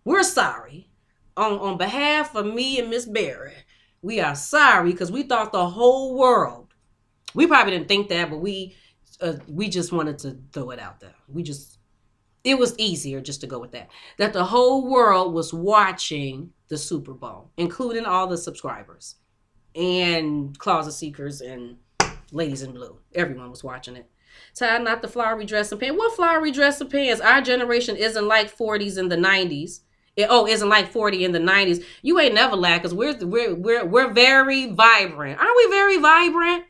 We're sorry. On behalf of me and Miss Berry, we are sorry, because we thought the whole world. We probably didn't think that, but we just wanted to throw it out there. It was easier just to go with that. That the whole world was watching the Super Bowl, including all the subscribers and Closet Seekers and Ladies in Blue. Everyone was watching it. Tie not the flowery dress and pants. What flowery dress and pants? Our generation isn't like 40s in the 90s. Isn't like 40 in the 90s. You ain't never laughed, because we're very vibrant. Aren't we very vibrant?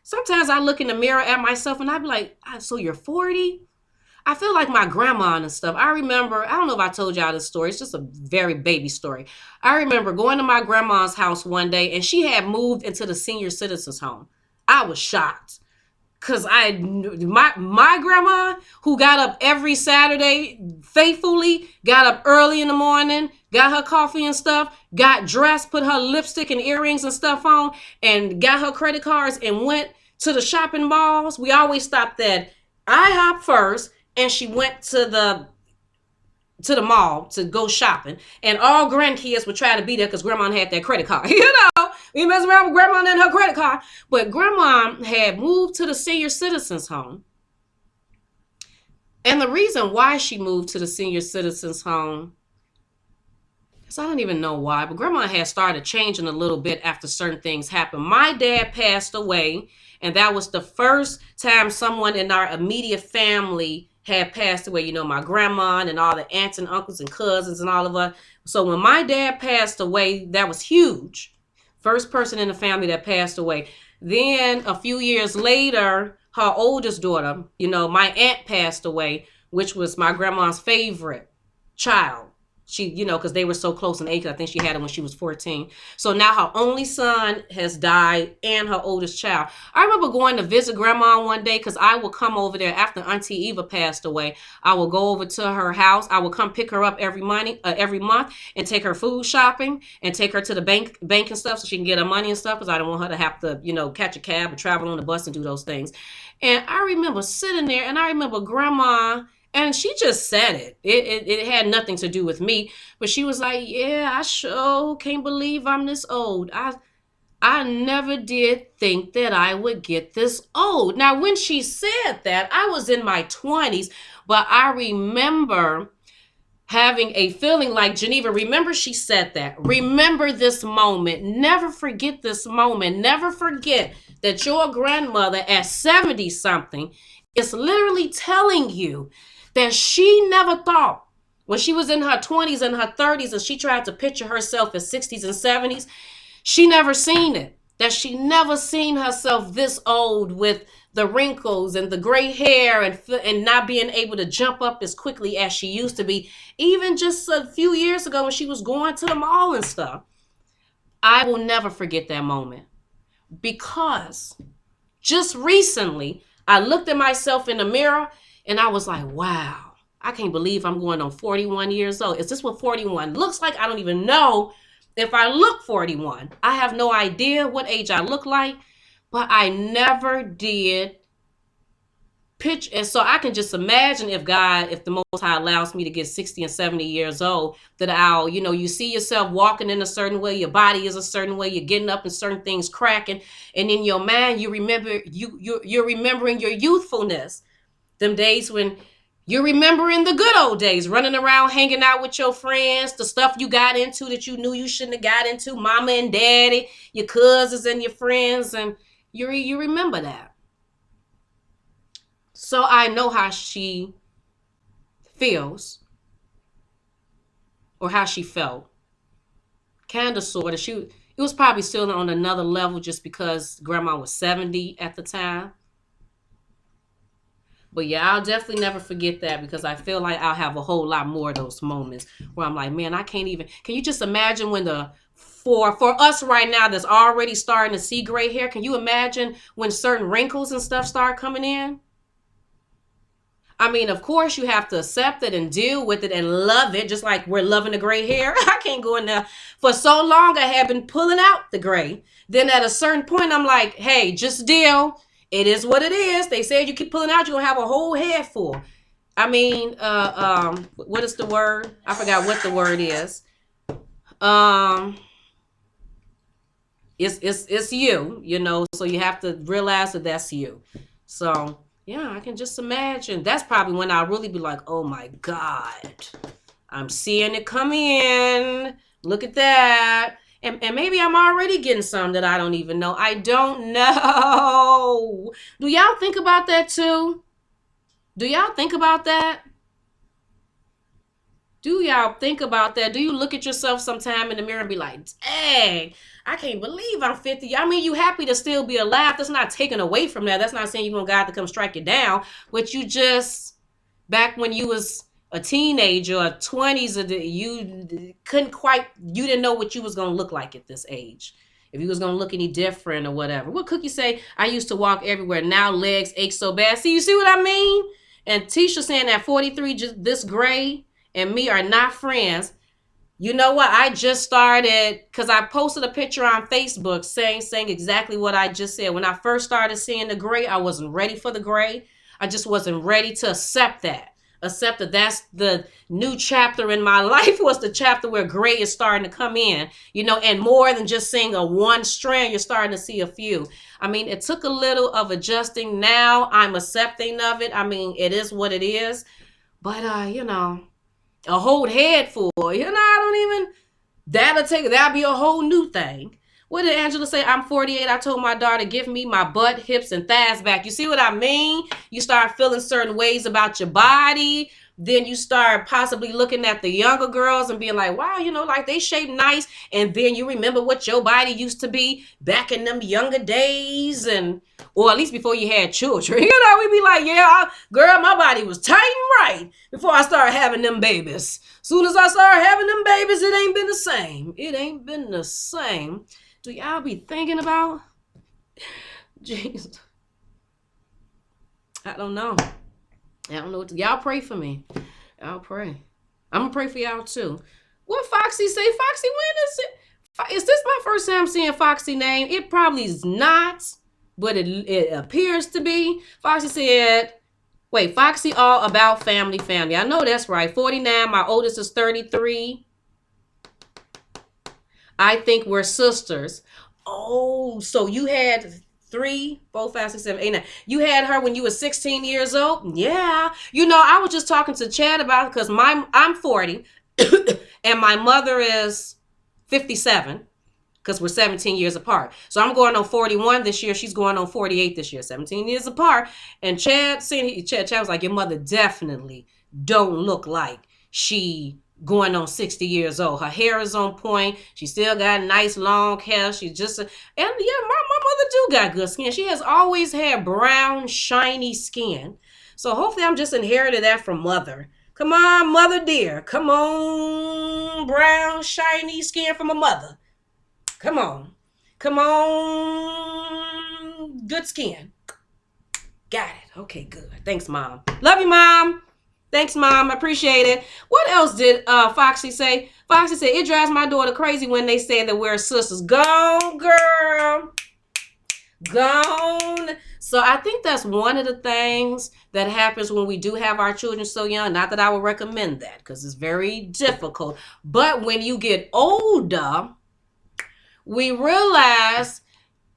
Sometimes I look in the mirror at myself and I be like, so you're 40? I feel like my grandma and stuff. I remember, I don't know if I told y'all this story. It's just a very baby story. I remember going to my grandma's house one day, and she had moved into the senior citizens home. I was shocked, because my grandma, who got up every Saturday faithfully, got up early in the morning, got her coffee and stuff, got dressed, put her lipstick and earrings and stuff on, and got her credit cards and went to the shopping malls. We always stopped at IHOP first, and she went to the mall to go shopping. And all grandkids would try to be there because grandma had that credit card. We mess around with grandma and her credit card. But grandma had moved to the senior citizens home. And the reason why she moved to the senior citizens home, because I don't even know why, but grandma had started changing a little bit after certain things happened. My dad passed away, and that was the first time someone in our immediate family had passed away. My grandma and all the aunts and uncles and cousins and all of us. So when my dad passed away, that was huge. First person in the family that passed away. Then a few years later, her oldest daughter, my aunt passed away, which was my grandma's favorite child. She, because they were so close in age. I think she had it when she was 14. So now her only son has died, and her oldest child. I remember going to visit grandma one day, because I would come over there after Auntie Eva passed away. I would go over to her house. I would come pick her up every month and take her food shopping and take her to the bank and stuff, so she can get her money and stuff, because I don't want her to have to, catch a cab or travel on the bus and do those things. And I remember sitting there, and I remember grandma. And she just said it. It had nothing to do with me. But she was like, yeah, I sure can't believe I'm this old. I never did think that I would get this old. Now, when she said that, I was in my 20s. But I remember having a feeling like, Geneva, remember she said that. Remember this moment. Never forget this moment. Never forget that your grandmother at 70-something is literally telling you that she never thought, when she was in her 20s and her 30s and she tried to picture herself as 60s and 70s, she never seen it. That she never seen herself this old, with the wrinkles and the gray hair, and not being able to jump up as quickly as she used to be, even just a few years ago when she was going to the mall and stuff. I will never forget that moment, because just recently I looked at myself in the mirror and I was like, wow, I can't believe I'm going on 41 years old. Is this what 41 looks like? I don't even know if I look 41. I have no idea what age I look like, but I never did pitch. And so I can just imagine if the Most High allows me to get 60 and 70 years old, that I'll, you see yourself walking in a certain way, your body is a certain way, you're getting up and certain things cracking. And in your mind, you're remembering your youthfulness. Them days when you're remembering the good old days, running around, hanging out with your friends, the stuff you got into that you knew you shouldn't have got into, mama and daddy, your cousins and your friends, and you remember that. So I know how she feels, or how she felt. Kind of, sort of. It was probably still on another level just because grandma was 70 at the time. But yeah, I'll definitely never forget that because I feel like I'll have a whole lot more of those moments where I'm like, man, I can't even. Can you just imagine when for us right now that's already starting to see gray hair? Can you imagine when certain wrinkles and stuff start coming in? I mean, of course, you have to accept it and deal with it and love it, just like we're loving the gray hair. I can't go in there. For so long, I have been pulling out the gray. Then at a certain point, I'm like, hey, just deal. It is what it is. They said you keep pulling out, you're going to have a whole head full. I mean, what is the word? I forgot what the word is. Um, it's you, so you have to realize that that's you. So yeah, I can just imagine. That's probably when I'll really be like, oh my God, I'm seeing it come in. Look at that. And maybe I'm already getting some that I don't even know. I don't know. Do y'all think about that too? Do y'all think about that? Do y'all think about that? Do you look at yourself sometime in the mirror and be like, dang, I can't believe I'm 50. I mean, you happy to still be alive. That's not taken away from that. That's not saying you want God to come strike you down. But you just, back when you was a teenager or 20s, you couldn't quite, you didn't know what you was going to look like at this age. If you was going to look any different or whatever. What Cookie say? I used to walk everywhere. Now legs ache so bad. See, you see what I mean? And Tisha saying that 43, just this gray, and me are not friends. You know what? I just started, because I posted a picture on Facebook saying exactly what I just said. When I first started seeing the gray, I wasn't ready for the gray. I just wasn't ready to accept that. Accept that that's the new chapter in my life, was the chapter where gray is starting to come in, and more than just seeing a one strand, you're starting to see a few. I mean, it took a little of adjusting. Now I'm accepting of it. I mean, it is what it is. But, a whole head full, I don't even, that'll be a whole new thing. What did Angela say? I'm 48. I told my daughter, give me my butt, hips, and thighs back. You see what I mean? You start feeling certain ways about your body. Then you start possibly looking at the younger girls and being like, wow, like they shape nice. And then you remember what your body used to be back in them younger days, or at least before you had children. We be like, yeah, girl, my body was tight and right before I started having them babies. Soon as I started having them babies, it ain't been the same. It ain't been the same. Do y'all be thinking about? Jesus. I don't know. I don't know what to, y'all pray for me. Y'all pray. I'm gonna pray for y'all too. What Foxy say? Foxy, when is it? Is this my first time seeing Foxy name? It probably is not, but it appears to be. Foxy said, wait, Foxy all about family. I know that's right. 49. My oldest is 33. I think we're sisters. Oh, so you had 3, 4, 5, 6, 7, 8, 9. You had her when you were 16 years old? Yeah. I was just talking to Chad about it because I'm 40 and my mother is 57 because we're 17 years apart. So I'm going on 41 this year. She's going on 48 this year, 17 years apart. And Chad was like, your mother definitely don't look like she going on 60 years old. Her hair is on point. She still got nice long hair. She's just, and yeah, my mother do got good skin. She has always had brown, shiny skin. So hopefully I'm just inherited that from mother. Come on, mother dear. Come on, brown, shiny skin from a mother. Come on. Come on, good skin. Got it. Okay, good. Thanks, Mom. Love you, Mom. Thanks, Mom. I appreciate it. What else did Foxy say? Foxy said, it drives my daughter crazy when they say that we're sisters. Gone, girl. Gone. So I think that's one of the things that happens when we do have our children so young. Not that I would recommend that because it's very difficult. But when you get older, we realize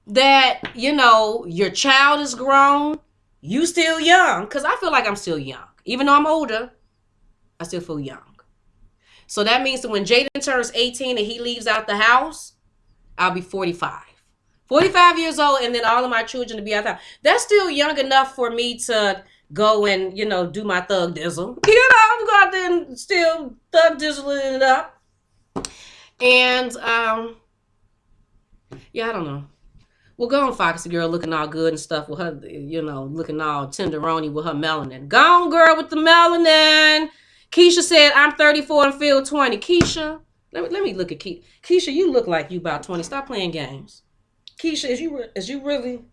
that, your child is grown. You still young. Because I feel like I'm still young. Even though I'm older, I still feel young. So that means that when Jaden turns 18 and he leaves out the house, I'll be 45. 45 years old, and then all of my children to be out the house. That's still young enough for me to go and, do my thug dizzle. I'm go out there and still thug dizzling it up. And Yeah, I don't know. Well, go on, Foxy girl, looking all good and stuff with her, looking all tenderoni with her melanin. Go on, girl, with the melanin. Keisha said, I'm 34 and feel 20. Keisha, let me look at Keisha. Keisha, you look like you about 20. Stop playing games. Keisha, is you really?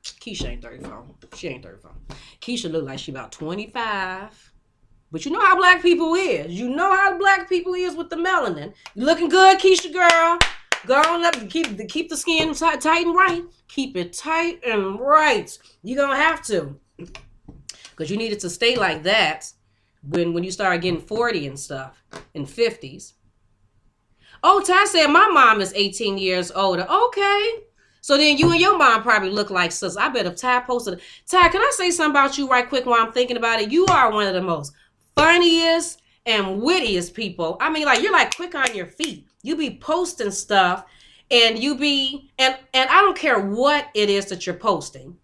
Keisha ain't 34. She ain't 34. Keisha look like she about 25. But you know how black people is. You know how black people is with the melanin. You looking good, Keisha girl. Go on up, keep the skin tight and right. Keep it tight and right. You're gonna have to, because you need it to stay like that when you start getting 40 and stuff and 50s. Oh, Ty said my mom is 18 years older. Okay. So then you and your mom probably look like sisters. I bet if Ty posted it. Ty, can I say something about you right quick while I'm thinking about it? You are one of the most funniest and wittiest people. I mean, like, you're like quick on your feet. You be posting stuff and you be, and I don't care what it is that you're posting.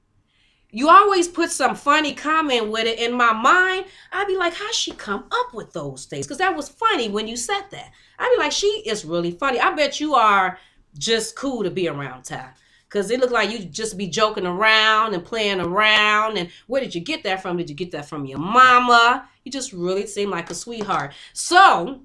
You always put some funny comment with it. In my mind, I'd be like, how'd she come up with those things? Because that was funny when you said that. I'd be like, she is really funny. I bet you are just cool to be around, Ty. Because it looked like you just be joking around and playing around. And where did you get that from? Did you get that from your mama? You just really seem like a sweetheart. So,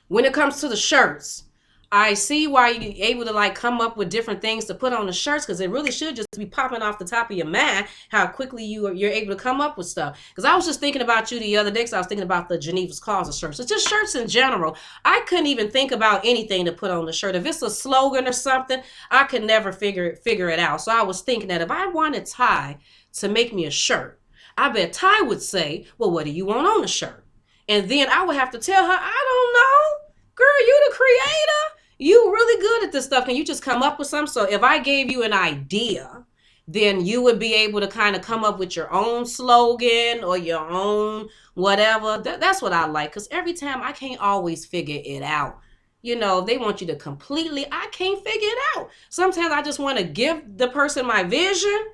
when it comes to the shirts, I see why you're able to like come up with different things to put on the shirts, because it really should just be popping off the top of your mind how quickly you're able to come up with stuff. Because I was just thinking about you the other day, because I was thinking about the Geneva's Closet shirts. It's just shirts in general. I couldn't even think about anything to put on the shirt. If it's a slogan or something, I could never figure it out. So I was thinking that if I wanted Ty to make me a shirt, I bet Ty would say, well, what do you want on the shirt? And then I would have to tell her, I don't know. Girl, you the creator. You really good at this stuff. Can you just come up with something? So if I gave you an idea, then you would be able to kind of come up with your own slogan or your own whatever. That's what I like. Because every time I can't always figure it out. You know, they want you to completely, I can't figure it out. Sometimes I just want to give the person my vision,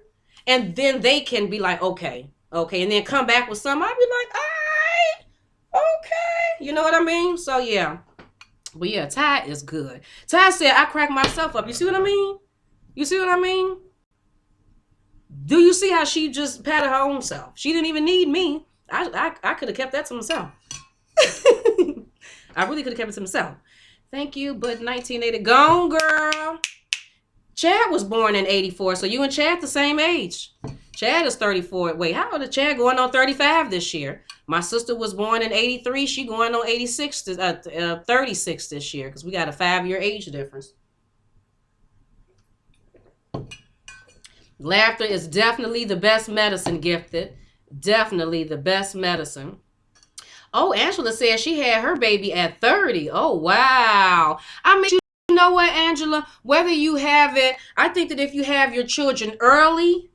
and then they can be like, okay. And then come back with something. I'd be like, all right, okay. You know what I mean? So yeah. But yeah, Ty is good. Ty said, I cracked myself up. You see what I mean? You see what I mean? Do you see how she just patted her own self? She didn't even need me. I could have kept that to myself. I really could have kept it to myself. Thank you, but 1980. Gone, girl. Chad was born in 84, so you and Chad the same age. Chad is 34. Wait, how old is Chad? Going on 35 this year. My sister was born in 83. She going on 86, 36 this year, because we got a 5-year age difference. Laughter is definitely the best medicine, Gifted. Definitely the best medicine. Oh, Angela said she had her baby at 30. Oh, wow. I mean, you know what, Angela? Whether you have it, I think that if you have your children early,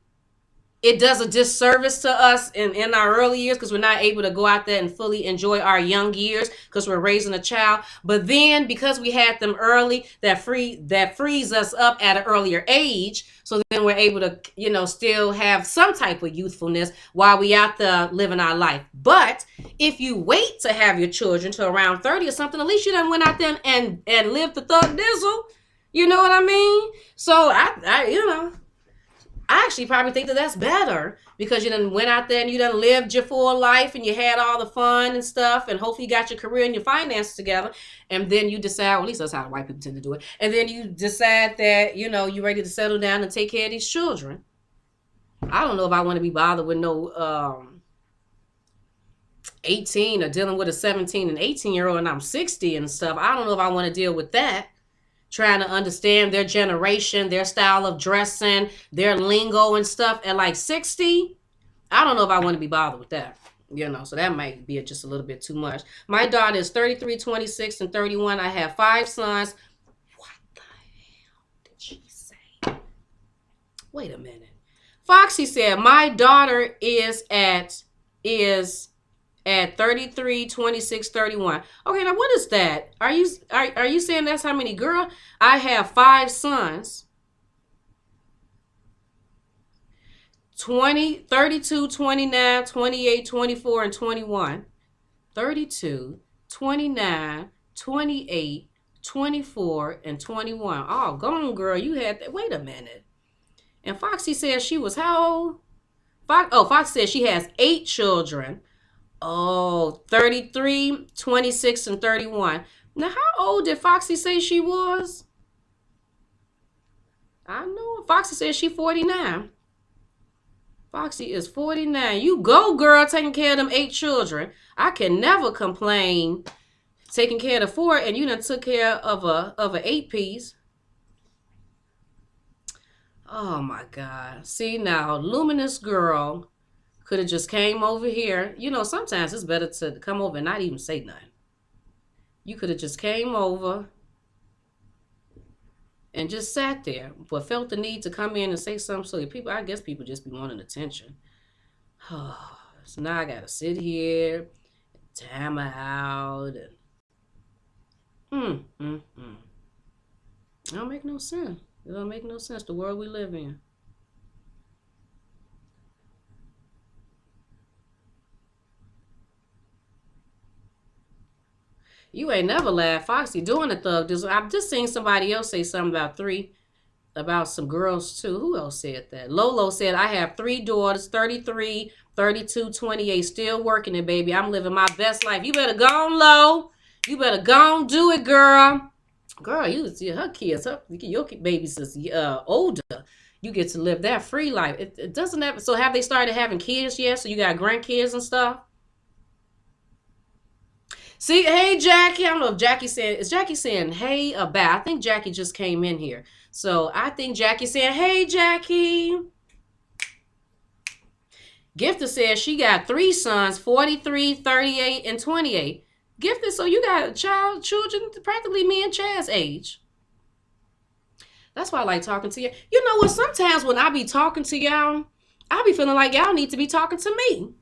it does a disservice to us in our early years, because we're not able to go out there and fully enjoy our young years because we're raising a child. But then because we had them early, that frees us up at an earlier age. So then we're able to, still have some type of youthfulness while we out there living our life. But if you wait to have your children to around 30 or something, at least you done went out there and lived the thug dizzle. You know what I mean? So I actually probably think that that's better, because you done went out there and you done lived your full life and you had all the fun and stuff, and hopefully you got your career and your finances together, and then you decide, well, at least that's how white people tend to do it, and then you decide that, you're ready to settle down and take care of these children. I don't know if I want to be bothered with no 18 or dealing with a 17 and 18-year-old and I'm 60 and stuff. I don't know if I want to deal with that. Trying to understand their generation, their style of dressing, their lingo and stuff at like 60. I don't know if I want to be bothered with that. So that might be just a little bit too much. My daughter is 33, 26, and 31. I have 5 sons. What the hell did she say? Wait a minute. Foxy said, my daughter is at 33, 26, 31. Okay, now what is that? Are you saying that's how many girls? I have 5 sons. 20, 32, 29, 28, 24, and 21. 32, 29, 28, 24, and 21. Oh, go on, girl. You had that. Wait a minute. And Foxy said she was how old? Foxy said she has 8 children. Oh, 33, 26, and 31. Now, how old did Foxy say she was? I know. Foxy said she 49. Foxy is 49. You go, girl, taking care of them 8 children. I can never complain taking care of the 4, and you done took care of a 8-piece. Oh my God. See now, Luminous Girl could have just came over here. You know, sometimes it's better to come over and not even say nothing. You could have just came over and just sat there, but felt the need to come in and say something. So people, I guess people just be wanting attention. So now I gotta sit here, time out, and It don't make no sense. It don't make no sense. The world we live in. You ain't never laughed, Foxy, doing the thug. I've just seen somebody else say something about some girls too. Who else said that? Lolo said, I have 3 daughters, 33, 32, 28, still working it, baby. I'm living my best life. You better go on, Lo. You better go on, do it, girl. Girl, her kids, your babies is older. You get to live that free life. It doesn't have. So have they started having kids yet? So you got grandkids and stuff? See, hey, Jackie. I don't know if is Jackie saying hey about? I think Jackie just came in here. So I think Jackie's saying, hey, Jackie. Gifter says she got 3 sons, 43, 38, and 28. Gifted, so you got children practically me and Chad's age. That's why I like talking to you. You know what? Sometimes when I be talking to y'all, I be feeling like y'all need to be talking to me.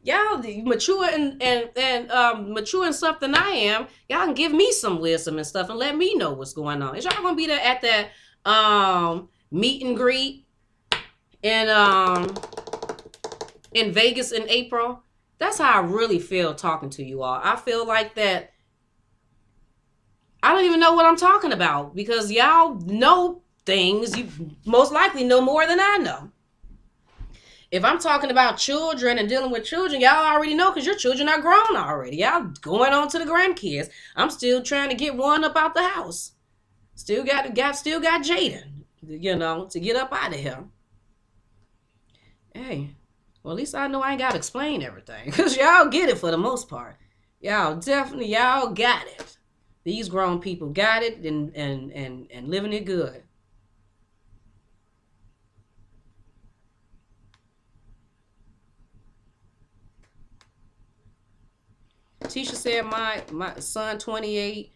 Y'all mature and mature and stuff than I am. Y'all can give me some wisdom and stuff and let me know what's going on. Is y'all gonna be there at that meet and greet in Vegas in April? That's how I really feel talking to you all. I feel like that I don't even know what I'm talking about because y'all know things. You most likely know more than I know. If I'm talking about children and dealing with children, y'all already know because your children are grown already. Y'all going on to the grandkids. I'm still trying to get one up out the house. Still got Jaden, to get up out of here. Hey, well, at least I know I ain't got to explain everything because y'all get it for the most part. Y'all got it. These grown people got it and living it good. Tisha said my son 28.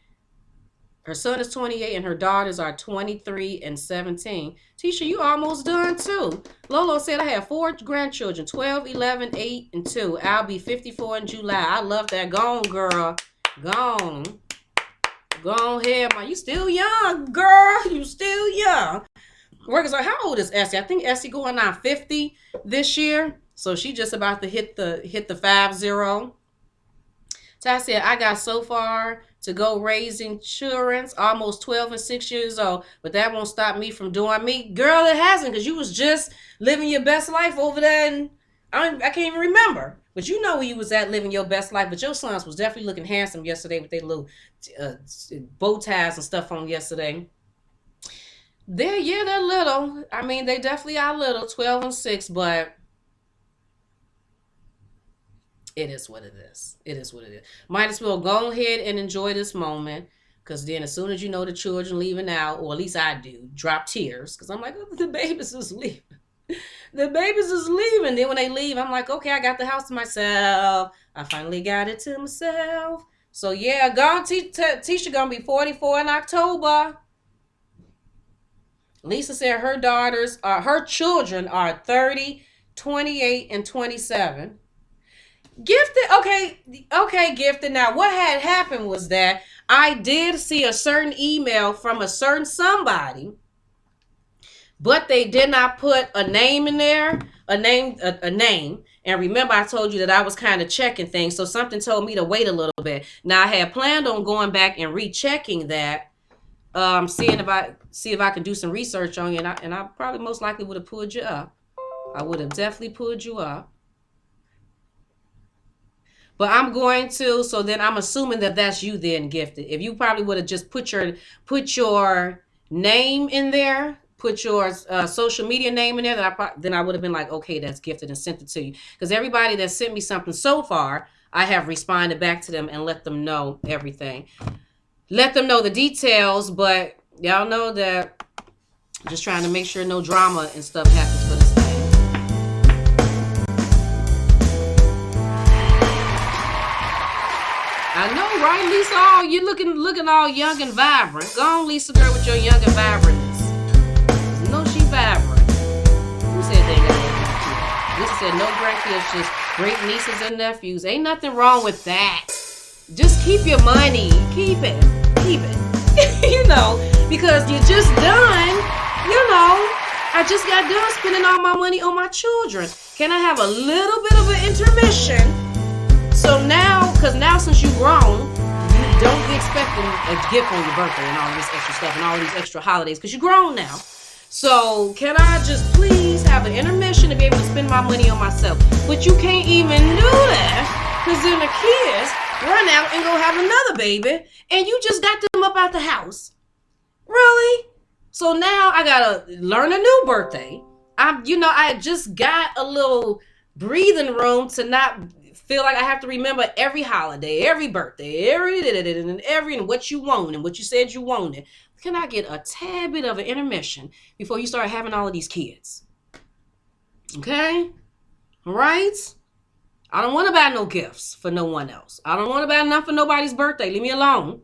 Her son is 28 and her daughters are 23 and 17. Tisha, you almost done too. Lolo said I have 4 grandchildren, 12, 11, 8, and 2. I'll be 54 in July. I love that. Go on, girl. Go on. Go on ahead, man. You still young, girl. You still young. Workers are, how old is Essie? I think Essie going on 50 this year. So she just about to hit the 50. Ty said, I got so far to go raising children, almost 12 and 6 years old, but that won't stop me from doing me. Girl, it hasn't, because you was just living your best life over there, and I can't even remember. But you know where you was at living your best life, but your sons was definitely looking handsome yesterday with their little bow ties and stuff on yesterday. They're little. I mean, they definitely are little, 12 and 6, but it is what it is. It is what it is. Might as well go ahead and enjoy this moment. Because then as soon as you know the children leaving out, or at least I do, drop tears. Because I'm like, oh, the babies is leaving. The babies is leaving. Then when they leave, I'm like, okay, I got the house to myself. I finally got it to myself. So yeah, Tisha gonna be 44 in October. Lisa said her children are 30, 28, and 27. Okay, Gifted. Now, what had happened was that I did see a certain email from a certain somebody but they did not put a name in there, a name. And remember, I told you that I was kind of checking things, so something told me to wait a little bit. Now I had planned on going back and rechecking that, seeing if I could do some research on you, and I probably most likely would have pulled you up. I would have definitely pulled you up. But I'm going to, so then I'm assuming that that's you then, Gifted. If you probably would have just put your name in there, put your social media name in there, then I would have been like, okay, that's Gifted, and sent it to you. Because everybody that sent me something so far, I have responded back to them and let them know everything. Let them know the details, but y'all know that I'm just trying to make sure no drama and stuff happens for this thing. I know, right, Lisa? Oh, you looking all young and vibrant. Go on, Lisa girl, with your young and vibrantness. No, she vibrant. Who said they got no grandkids? Lisa said no grandkids, just great nieces and nephews. Ain't nothing wrong with that. Just keep your money. Keep it. Because you just done, I just got done spending all my money on my children. Can I have a little bit of an intermission? So now, because now since you've grown, you don't be expecting a gift on your birthday and all this extra stuff and all these extra holidays because you're grown now. So can I just please have an intermission to be able to spend my money on myself? But you can't even do that because then the kids run out and go have another baby and you just got them up out the house. Really? So now I got to learn a new birthday. I just got a little breathing room to not feel like I have to remember every holiday, every birthday, and what you want and what you said you wanted. Can I get a tad bit of an intermission before you start having all of these kids? Okay? All right? I don't want to buy no gifts for no one else. I don't want to buy nothing for nobody's birthday. Leave me alone.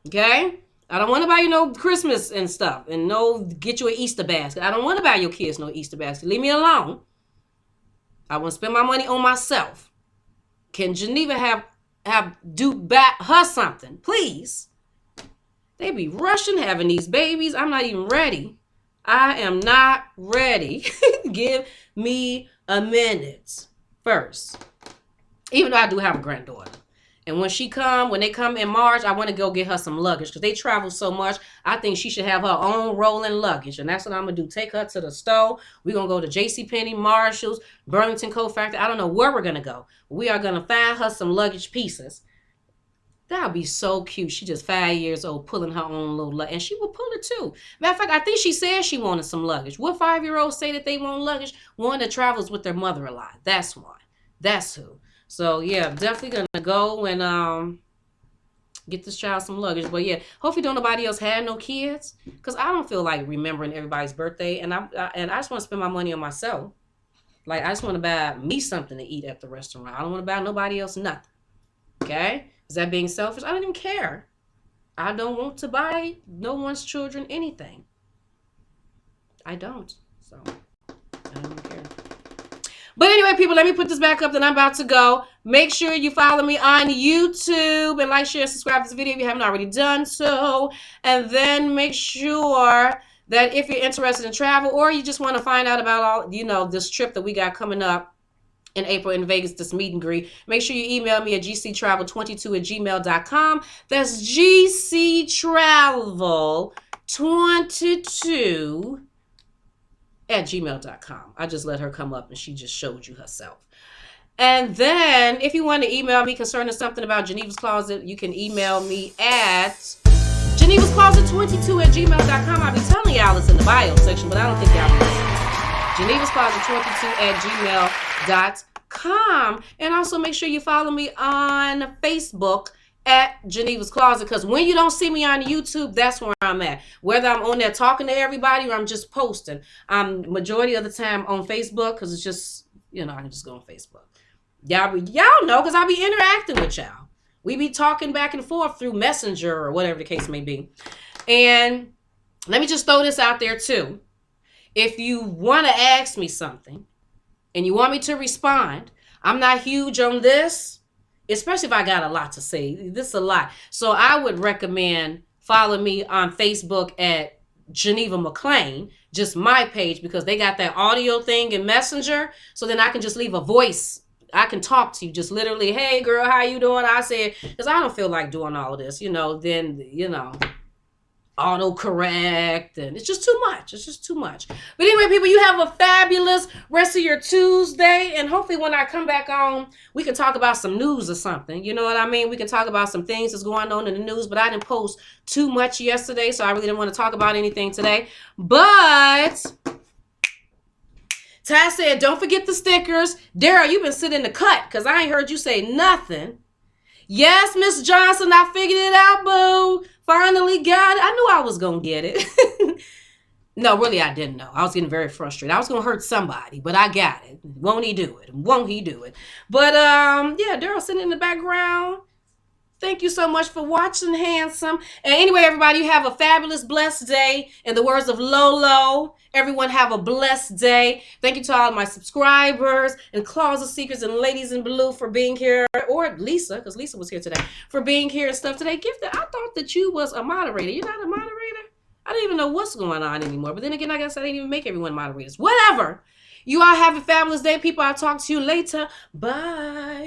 Okay? I don't want to buy you no Christmas and stuff and get you an Easter basket. I don't want to buy your kids no Easter basket. Leave me alone. I want to spend my money on myself. Can Geneva buy her something, please? They be rushing having these babies. I'm not even ready. I am not ready. Give me a minute first. Even though I do have a granddaughter. And when they come in March, I want to go get her some luggage because they travel so much. I think she should have her own rolling luggage. And that's what I'm going to do. Take her to the store. We're going to go to JCPenney, Marshalls, Burlington Coat Factory. I don't know where we're going to go. We are going to find her some luggage pieces. That would be so cute. She just 5 years old, pulling her own little luggage. And she will pull it too. Matter of fact, I think she said she wanted some luggage. What 5-year-olds say that they want luggage? One that travels with their mother a lot. That's one. That's who. So, yeah, definitely going to go and get this child some luggage. But, yeah, hopefully don't nobody else have no kids. Because I don't feel like remembering everybody's birthday. And I just want to spend my money on myself. Like, I just want to buy me something to eat at the restaurant. I don't want to buy nobody else nothing. Okay? Is that being selfish? I don't even care. I don't want to buy no one's children anything. I don't. So, I don't even care. But anyway, people, let me put this back up. Then I'm about to go. Make sure you follow me on YouTube and like, share, subscribe to this video if you haven't already done so. And then make sure that if you're interested in travel or you just want to find out about all, this trip that we got coming up in April in Vegas, this meet and greet, make sure you email me at gctravel22@gmail.com. That's gctravel22@gmail.com. I just let her come up and she just showed you herself. And then if you want to email me concerning something about Geneva's Closet, you can email me at genevascloset22@gmail.com. I'll be telling y'all it's in the bio section, but I don't think y'all be listening. genevascloset22@gmail.com. And also make sure you follow me on Facebook at Geneva's Closet, because when you don't see me on YouTube, that's where I'm at. Whether I'm on there talking to everybody or I'm just posting. I'm majority of the time on Facebook because it's just, I can just go on Facebook. Y'all know because I be interacting with y'all. We be talking back and forth through Messenger or whatever the case may be. And let me just throw this out there too. If you want to ask me something and you want me to respond, I'm not huge on this, especially if I got a lot to say. This is a lot. So I would recommend follow me on Facebook at Geneva McClain, just my page, because they got that audio thing in Messenger. So then I can just leave a voice. I can talk to you, just literally, hey girl, how you doing? I said, because I don't feel like doing all of this, then, autocorrect, and it's just too much. It's just too much. But anyway, people, you have a fabulous rest of your Tuesday, and hopefully when I come back on, we can talk about some news or something. You know what I mean? We can talk about some things that's going on in the news, but I didn't post too much yesterday, so I really didn't want to talk about anything today. But Ty said, don't forget the stickers. Daryl, you've been sitting in the cut because I ain't heard you say nothing. Yes, Miss Johnson, I figured it out, boo. Finally got it. I knew I was going to get it. No, really, I didn't know. I was getting very frustrated. I was going to hurt somebody, but I got it. Won't he do it? Won't he do it? But, yeah, Daryl sitting in the background. Thank you so much for watching, handsome. And anyway, everybody, you have a fabulous, blessed day. In the words of Lolo, everyone have a blessed day. Thank you to all of my subscribers and Closett Seekers and Ladies in Blue for being here. Or Lisa, because Lisa was here today, for being here and stuff today. Gifted, I thought that you was a moderator. You're not a moderator? I don't even know what's going on anymore. But then again, I guess I didn't even make everyone moderators. Whatever. You all have a fabulous day, people. I'll talk to you later. Bye.